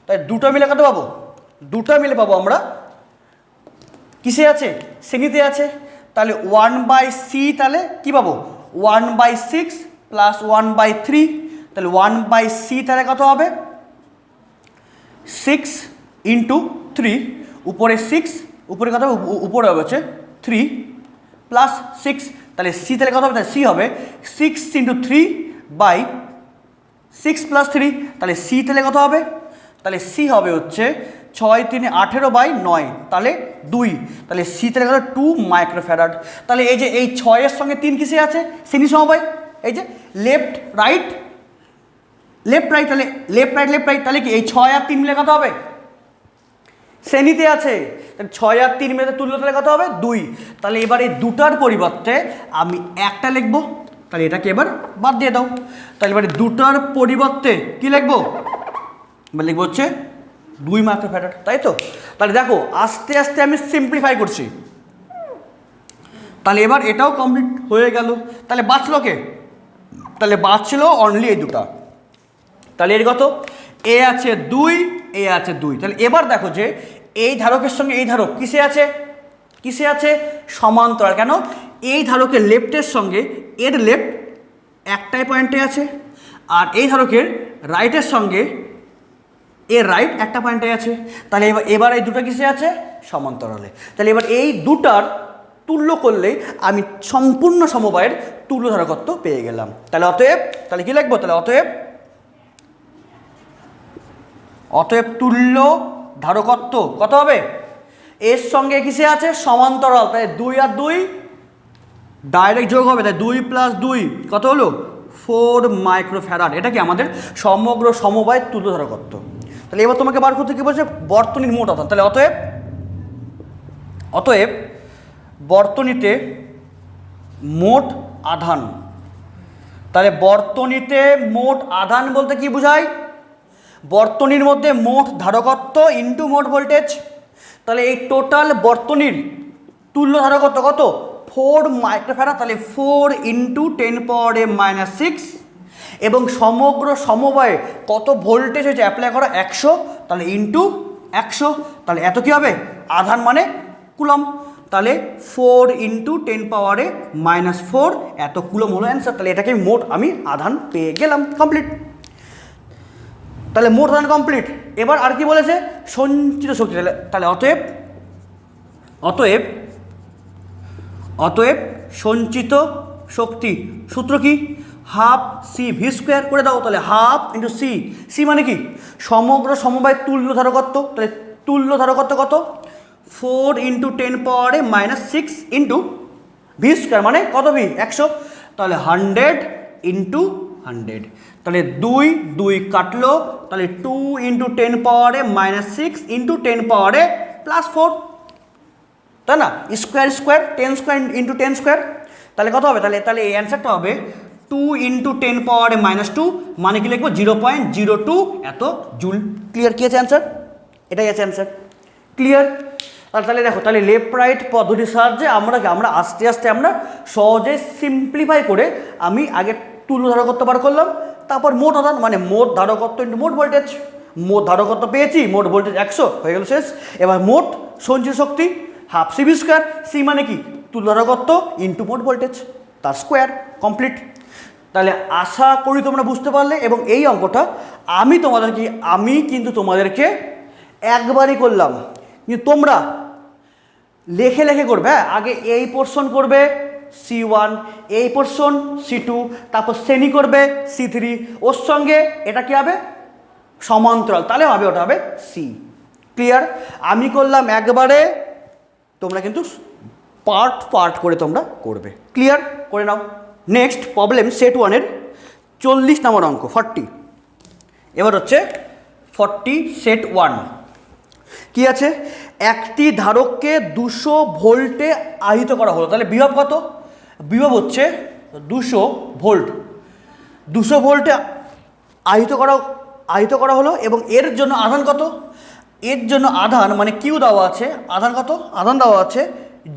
তাই দুটো মিলে কত পাবো? দুটো মিলে পাবো আমরা কিসে আছে? শ্রেণীতে আছে। তাহলে 1/c, তাহলে কি পাবো? 1/6 প্লাস 1/3। তাহলে 1/c তাহলে কত হবে? 6 ইন্টু 3, উপরে 6, উপরে কত হবে? উপরে হবে হচ্ছে 3 প্লাস 6। তাহলে সি তাহলে কত হবে? তাহলে সি হবে 6 ইন্টু 3/6 প্লাস 3। তাহলে সি তাহলে কত হবে? তাহলে সি হবে হচ্ছে 6 3 18/9, তাহলে 2। তাহলে সি তাহলে কত? 2 মাইক্রোফ্যারাড। তাহলে এই যে এই 6-এর সঙ্গে 3 কিসে আছে? শ্রেণী সমবায়। এই যে লেফট রাইট, তাহলে লেফট রাইট, তাহলে কি এই 6 আর 3 মিলে কত হবে? শ্রেণীতে আছে। তাহলে 6 আর 3 মিলে তুল্য, তাহলে কত হবে? 2। তাহলে এবার এই দুটার পরিবর্তে আমি একটা লিখবো। তাহলে এটাকে এবার বাদ দিয়ে দাও। তাহলে এবারে দুটার পরিবর্তে কি লিখবো? এবার লিখবো হচ্ছে 2 মাইক্রোফ্যারাড, তাই তো? তাহলে দেখো আস্তে আস্তে আমি সিম্পলিফাই করছি। তাহলে এবার এটাও কমপ্লিট হয়ে গেল। তাহলে বাঁচলো কে? তাহলে বাঁচলো অনলি এই দুটা। তাহলে এর কত? এ আছে 2, এ আছে 2। তাহলে এবার দেখো যে এই ধারকের সঙ্গে এই ধারক কিসে আছে? সমান্তরাল। কেন? এই ধারকের লেফটের সঙ্গে এর লেফট একটাই পয়েন্টে আছে, আর এই ধারকের রাইটের সঙ্গে এর রাইট একটা পয়েন্টে আছে। তাহলে এবার এই দুটো কিসে আছে? সমান্তরালে। তাহলে এবার এই দুটার তুল্য করলে আমি সম্পূর্ণ সমবায়ের তুল্য ধারকত্ব পেয়ে গেলাম। তাহলে অতএব তাহলে কি লিখবো? তাহলে অতএব তুল্য ধারকত্ব কত হবে? এর সঙ্গে কিসে আছে? সমান্তরাল। তাই 2 আর 2 ডাইরেক্ট যোগ হবে। তাই 2 প্লাস 2 কত হলো? 4 মাইক্রোফ্যারাড। এটা কি আমাদের সমগ্র সমবায়ের তুল্য ধারকত্ব। তাহলে এবার তোমাকে বার করতে কি বলছে? বর্তনীর মোট আধান। তাহলে অতএব বর্তনীতে মোট আধান। তাহলে বর্তনীতে মোট আধান বলতে কি বোঝায়? বর্তনীর মধ্যে মোট ধারকত্ব ইন্টু মোট ভোল্টেজ। তাহলে এই টোটাল বর্তনীর তুল্য ধারকত্ব কত? 4 মাইক্রোফ্যারাড। তাহলে 4 ইন্টু 10⁻⁻⁶, এবং সমগ্র সমবায়ে কত ভোল্টেজ হয়েছে অ্যাপ্লাই করা? 100। তাহলে ইন্টু 100, তাহলে এত কী হবে? আধান মানে কুলম। তাহলে 4 ইন্টু 10⁻⁻⁴ এত কুলম হলো অ্যান্সার। তাহলে এটাকে মোট আমি আধান পেয়ে গেলাম। কমপ্লিট। তাহলে মোট আধান কমপ্লিট। এবার আর কি বলেছে, সঞ্চিত শক্তি। তাহলে অতএব অতএব অতএব সঞ্চিত শক্তি সূত্র কি, হাফ সি ভি স্কোয়ার করে দাও। তাহলে হাফ ইন্টু সি, সি মানে কি সমগ্র সমবায় তুল্য ধারকত্ব। তাহলে তুল্য ধারকত্ব কত, 4 × 10⁻⁻6 ইন্টু ভি স্কোয়ার মানে কত, ভি 100। তাহলে 100 × 100। তাহলে 2 2 কাটলো, তাহলে 2 × 10⁻⁻6 ইন্টু 10⁻+4, তাই না, square square 10 square into 10 square. তাহলে কত হবে, তাহলে এই অ্যান্সারটা হবে 2 × 10⁻⁻2 মানে কি লিখবো 0.02 এত জুল। ক্লিয়ার? কি আছে অ্যান্সার? এটাই আছে অ্যান্সার। ক্লিয়ার? তাহলে দেখো, তাহলে লেফট রাইট পদ্ধতির সাহায্যে আমরা আস্তে আস্তে আমরা সহজে সিম্পলিফাই করে আমি আগে তুল্য ধারকত্ব বার করলাম, তারপর মোট আধান মানে মোট ধারকত্ব ইন্টু মোট ভোল্টেজ। মোট ধারকত্ব পেয়েছি, মোট ভোল্টেজ 100 হয়ে গেল, শেষ। এবার মোট সঞ্চিত শক্তি half C V square, C মানে কি তুল্য ধারকত্ব ইন্টু মোট ভোল্টেজ, তার স্কোয়ার, কমপ্লিট। তাহলে আশা করি তোমরা বুঝতে পারলে। এবং এই অঙ্কটা আমি কিন্তু তোমাদেরকে একবারই করলাম, কিন্তু তোমরা লেখে লেখে করবে। হ্যাঁ, আগে এই পোর্শন করবে C1, এই পোর্শন C2, তারপর শ্রেণী করবে C3, ওর সঙ্গে এটা কি হবে সমান্তরাল, তাহলে হবে ওটা হবে সি। ক্লিয়ার? আমি করলাম একবারে, তোমরা কিন্তু পার্ট পার্ট করে তোমরা করবে। ক্লিয়ার? করে নাও। নেক্সট প্রবলেম সেট 1-এর 40 নম্বর অঙ্ক 40। এবার হচ্ছে 40 সেট 1। কি আছে, একটি ধারককে 200 ভোল্টে আহিত করা হলো। তাহলে বিভব কত, বিভব হচ্ছে 200 ভোল্ট। 200 ভোল্টে আহিত করা হলো এবং এর জন্য আধান কত, এর জন্য আধান মানে কিউ দেওয়া আছে, আধান কত, আধান দেওয়া আছে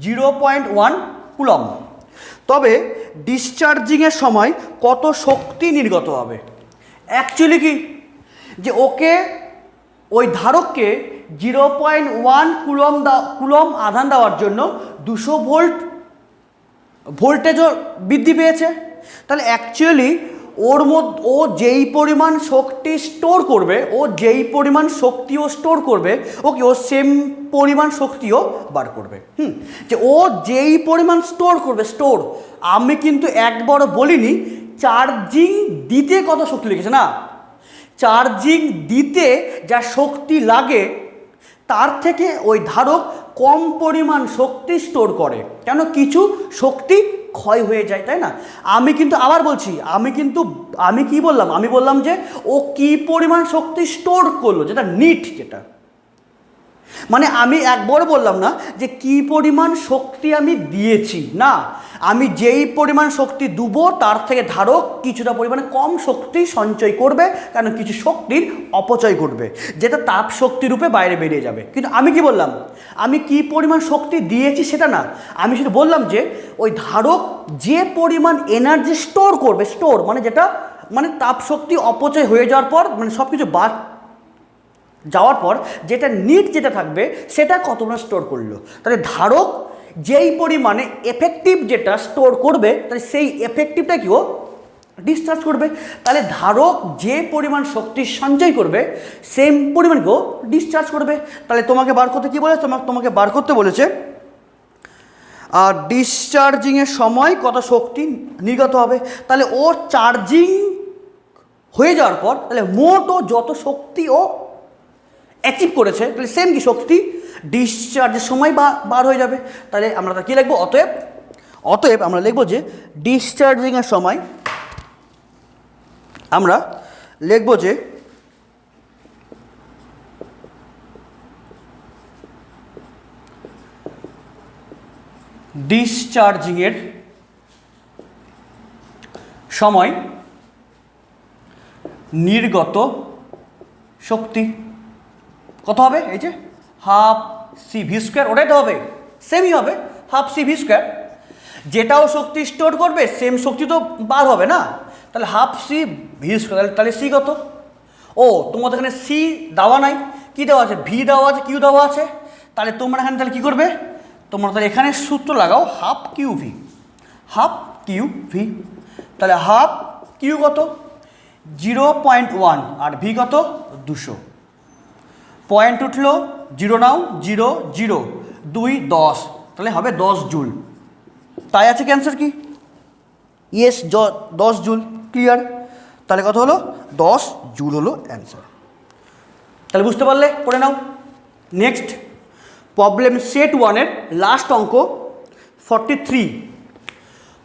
0.1 কুলম্ব। তবে ডিসচার্জিংয়ের সময় কত শক্তি নির্গত হবে। অ্যাকচুয়ালি কি, যে ওকে ওই ধারককে 0.1 কুলম্ব আধান দেওয়ার জন্য 200 ভোল্টেজও বৃদ্ধি পেয়েছে। তাহলে অ্যাকচুয়ালি ও যেই পরিমাণ শক্তি স্টোর করবে, ও সেম পরিমাণ শক্তিও বার করবে। যে ও যেই পরিমাণ স্টোর করবে, আমি কিন্তু একবারও বলিনি চার্জিং দিতে কত শক্তি লেগেছে, না, চার্জিং দিতে যা শক্তি লাগে তার থেকে ওই ধারক কম পরিমাণ শক্তি স্টোর করে, কেন কিছু শক্তি ক্ষয় হয়ে যায়, তাই না। আমি কিন্তু আবার বলছি, আমি কি বললাম, আমি বললাম যে ও কি পরিমাণ শক্তি স্টোর করলো, যেটা নিট, যেটা মানে আমি একবারও বললাম না যে কি পরিমাণ শক্তি আমি দিয়েছি, না, আমি যেই পরিমাণ শক্তি দেবো তার থেকে ধারক কিছুটা পরিমাণে কম শক্তি সঞ্চয় করবে, কারণ কিছু শক্তির অপচয় ঘটবে, যেটা তাপ শক্তি রূপে বাইরে বেরিয়ে যাবে। কিন্তু আমি কি বললাম, আমি কি পরিমাণ শক্তি দিয়েছি সেটা না, আমি শুধু বললাম যে ওই ধারক যে পরিমাণ এনার্জি স্টোর করবে, মানে যেটা মানে তাপ শক্তি অপচয় হয়ে যাওয়ার পর, মানে সব কিছু যাওয়ার পর যেটা নিট যেটা থাকবে সেটা কতটা স্টোর করলো। তাহলে ধারক যেই পরিমাণে এফেক্টিভ যেটা স্টোর করবে, তাহলে সেই এফেক্টিভটা কি ও ডিসচার্জ করবে। তাহলে ধারক যে পরিমাণ শক্তি সঞ্চয় করবে সেম পরিমাণকেও ডিসচার্জ করবে। তাহলে তোমাকে বার করতে কী বলেছে, তোমাকে বার করতে বলেছে আর ডিসচার্জিংয়ের সময় কত শক্তি নির্গত হবে। তাহলে ওর চার্জিং হয়ে যাওয়ার পর তাহলে মোট ও যত শক্তি ও অ্যাচিভ করেছে, তাহলে সেম কি শক্তি ডিসচার্জের সময় বার হয়ে যাবে। তাহলে আমরা কী লিখবো, অতএব আমরা লিখবো যে ডিসচার্জিংয়ের সময় আমরা লিখবো যে ডিসচার্জিংয়ের সময় নির্গত শক্তি কত হবে, এই যে হাফ সি ভি স্কোয়ার, ওটাই তো হবে, সেমই হবে হাফ সি ভি স্কোয়ার। যেটাও শক্তি স্টোর করবে সেম শক্তি তো বার হবে না, তাহলে হাফ সি ভি স্কোয়ার। তাহলে সি কত, ও তোমাদের এখানে সি দেওয়া নাই, কী দেওয়া আছে, ভি দেওয়া আছে, কিউ দেওয়া আছে। তাহলে তোমরা এখানে তাহলে কী করবে, তোমরা তাহলে এখানে সূত্র লাগাও হাফ কিউ ভি। তাহলে হাফ কিউ কত, 0.1 আর ভি কত 200, পয়েন্ট উঠলো 0 নাও 0 0 2 10, তাহলে হবে 10 জুল। তাই আছে ক্যান্সার কি ইয়েস 10 জুল, ক্লিয়ার। তাহলে কত হলো 10 জুল হলো অ্যান্সার। তাহলে বুঝতে পারলে, করে নাও। নেক্সট প্রবলেম সেট 1-এর লাস্ট অঙ্ক 43।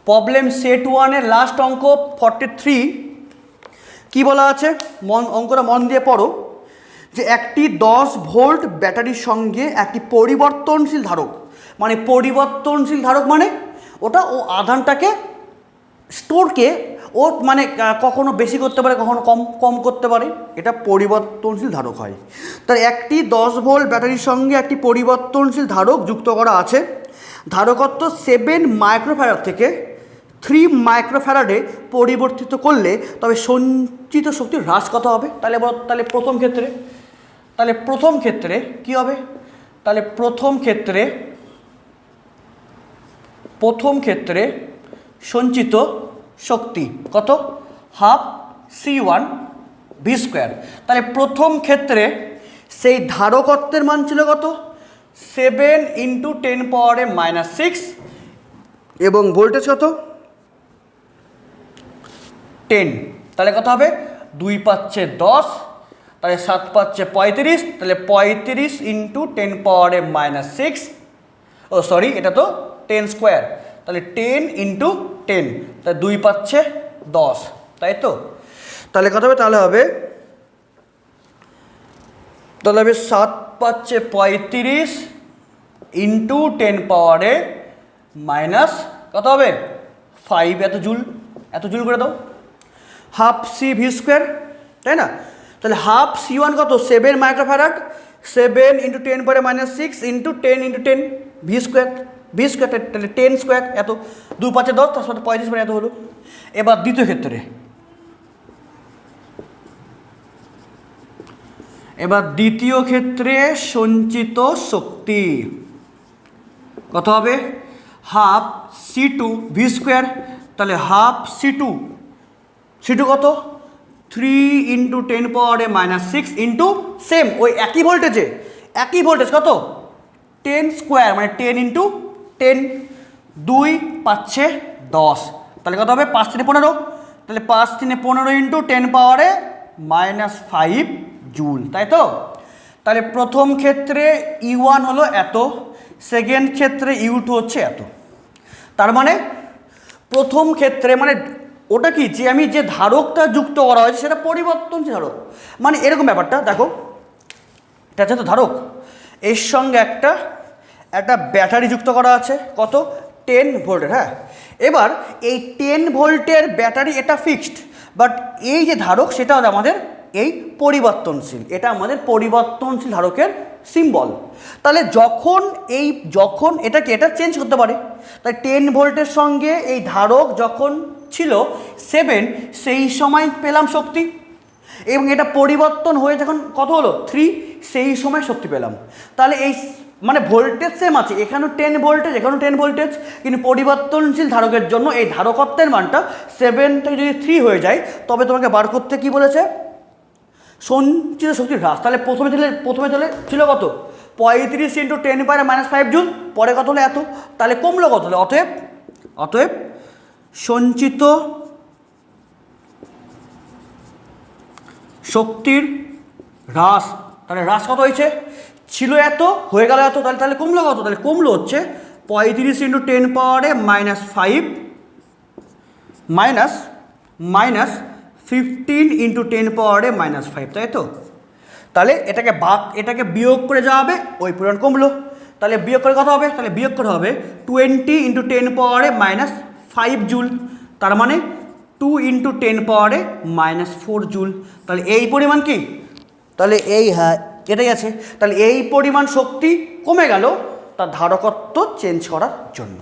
প্রবলেম সেট 1-এর লাস্ট অঙ্ক 43 কি বলা আছে, অঙ্কটা মন দিয়ে পড়ো। যে একটি 10 ভোল্ট ব্যাটারির সঙ্গে একটি পরিবর্তনশীল ধারক, মানে পরিবর্তনশীল ধারক মানে ওটা ও আধানটাকে স্টোরকে ও মানে কখনো বেশি করতে পারে, কখনো কম করতে পারে, এটা পরিবর্তনশীল ধারক হয়। তাই একটি 10 ভোল্ট ব্যাটারির সঙ্গে একটি পরিবর্তনশীল ধারক যুক্ত করা আছে। ধারকত্ব 7 মাইক্রোফ্যারাড থেকে 3 মাইক্রোফ্যারাডে পরিবর্তিত করলে তবে সঞ্চিত শক্তির হ্রাস কত হবে? তাহলে প্রথম ক্ষেত্রে কি হবে? তাহলে প্রথম ক্ষেত্রে সঞ্চিত শক্তি কত? Half C1 V²। তাহলে প্রথম ক্ষেত্রে সেই ধারকত্বের মান ছিল কত? 7 × 10⁻⁻6 এবং ভোল্টেজ কত? 10। তাহলে কত হবে? 2 পাচ্ছে 10, তাহলে 7 পাচ্ছে 35, তাহলে 35 × 10⁻⁻6, ও সরি এটা তো 10², তাহলে 10 × 10, তাহলে 2 পাচ্ছে 10, তাই তো? তাহলে কত হবে? তাহলে হবে 7 পাচ্ছে 35 × 10⁻⁻, কত হবে? 5, এত জুল করে দাও, হাফ CV², তাই না? তাহলে হাফ C1 কত? 7 মাইক্রোফ্যারাড, 7 × 10⁻⁻6 × 10 × 10 V², তাহলে 10², এত 2 পাচ্ছে 10, তার সাথে 35 এত হলো। এবার দ্বিতীয় ক্ষেত্রে সঞ্চিত শক্তি কত হবে? হাফ C2 V², তাহলে হাফ C2 কত? 3 × 10⁻⁻6 ইন্টু সেম ওই একই ভোল্টেজ কত? 10² মানে 10 × 10, 2 পাচ্ছে 10, তাহলে কত হবে? 5 × 3 = 15, তাহলে 5 × 3 = 15 × 10⁻⁻5 জুল, তাই তো? তাহলে প্রথম ক্ষেত্রে E1 হলো এত, সেকেন্ড ক্ষেত্রে U2 হচ্ছে এত। তার মানে প্রথম ক্ষেত্রে মানে ওটা কি, যে আমি যে ধারকটা যুক্ত করা হয়েছে সেটা পরিবর্তনশীল ধারক, মানে এরকম ব্যাপারটা দেখো, এটা হচ্ছে তো ধারক, এর সঙ্গে একটা ব্যাটারি যুক্ত করা আছে, কত? 10 ভোল্টের। হ্যাঁ, এবার এই 10 ভোল্টের ব্যাটারি এটা ফিক্সড, বাট এই যে ধারক সেটা আমাদের এই পরিবর্তনশীল, এটা আমাদের পরিবর্তনশীল ধারকের সিম্বল। তাহলে যখন এটা চেঞ্জ করতে পারে, তাই 10 ভোল্টের সঙ্গে এই ধারক যখন ছিল 7, সেই সময় পেলাম শক্তি, এবং এটা পরিবর্তন হয়ে যখন কত হলো 3, সেই সময় শক্তি পেলাম। তাহলে এই মানে ভোল্টেজ সেম আছে, এখানেও 10 ভোল্টেজ, এখানেও 10 ভোল্টেজ, কিন্তু পরিবর্তনশীল ধারকের জন্য এই ধারকত্বের মানটা 7 থেকে যদি 3 হয়ে যায়, তবে তোমাকে বার করতে কি বলেছে? সঞ্চিত শক্তির হ্রাস। তাহলে প্রথমে ছিল কত? 35 × 10⁻⁻5 জুল, পরে কত হলো? এত, তাহলে কমলো কত হলো? অতএব সঞ্চিত শক্তির হ্রাস, তাহলে হ্রাস কত হয়েছে? ছিল এত, হয়ে গেল এত, তাহলে কমলো কত? তাহলে কমলো হচ্ছে 35 × 10⁻⁻5 মাইনাস 15 × 10⁻⁻5, তাই তো? তাহলে এটাকে বিয়োগ করে যাওয়া হবে, ওই পরিমাণ কমলো। তাহলে বিয়োগ করে কত হবে? তাহলে বিয়োগ করে হবে 20 × 10⁻⁻5 জুল, তার মানে 2 × 10⁻⁻4 জুল। তাহলে এই পরিমাণ কি? তাহলে এটাই আছে। তাহলে এই পরিমাণ শক্তি কমে গেল তার ধারকত্ব চেঞ্জ করার জন্য।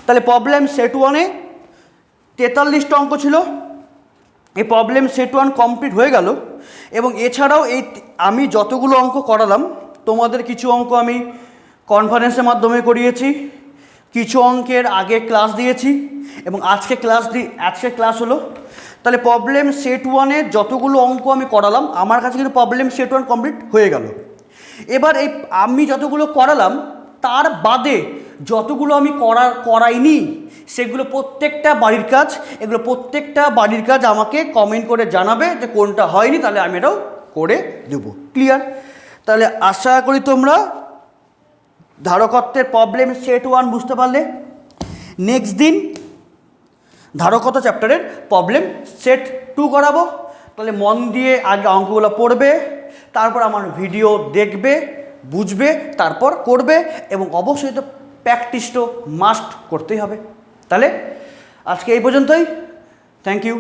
তাহলে প্রবলেম সেট 1-এ 43টা অঙ্ক ছিল। এই প্রবলেম সেট 1 কমপ্লিট হয়ে গেল, এবং এছাড়াও আমি যতগুলো অঙ্ক করালাম, তোমাদের কিছু অঙ্ক আমি কনফারেন্সের মাধ্যমে করিয়েছি, কিছু অঙ্কের আগে ক্লাস দিয়েছি, এবং আজকে ক্লাস হলো তাহলে প্রবলেম সেট 1-এ যতগুলো অঙ্ক আমি করালাম, আমার কাছে কিন্তু প্রবলেম সেট 1 কমপ্লিট হয়ে গেল। এবার এই আমি যতগুলো করালাম তার বাদে যতগুলো আমি করাইনি সেগুলো প্রত্যেকটা বাড়ির কাজ, এগুলো প্রত্যেকটা বাড়ির কাজ আমাকে কমেন্ট করে জানাবে যে কোনটা হয়নি, তাহলে আমি এটাও করে দেবো। ক্লিয়ার? তাহলে আশা করি তোমরা ধারকত্বের প্রবলেম সেট 1 বুঝতে পারলে। নেক্সট দিন ধারকত্ব চ্যাপ্টারের প্রবলেম সেট 2 করাবো। তাহলে মন দিয়ে আগে অঙ্কগুলো পড়বে, তারপর আমার ভিডিও দেখবে, বুঝবে, তারপর করবে, এবং অবশ্যই তো প্র্যাকটিস তো মাস্ট করতেই হবে। তাহলে আজকে এই পর্যন্তই। Thank you.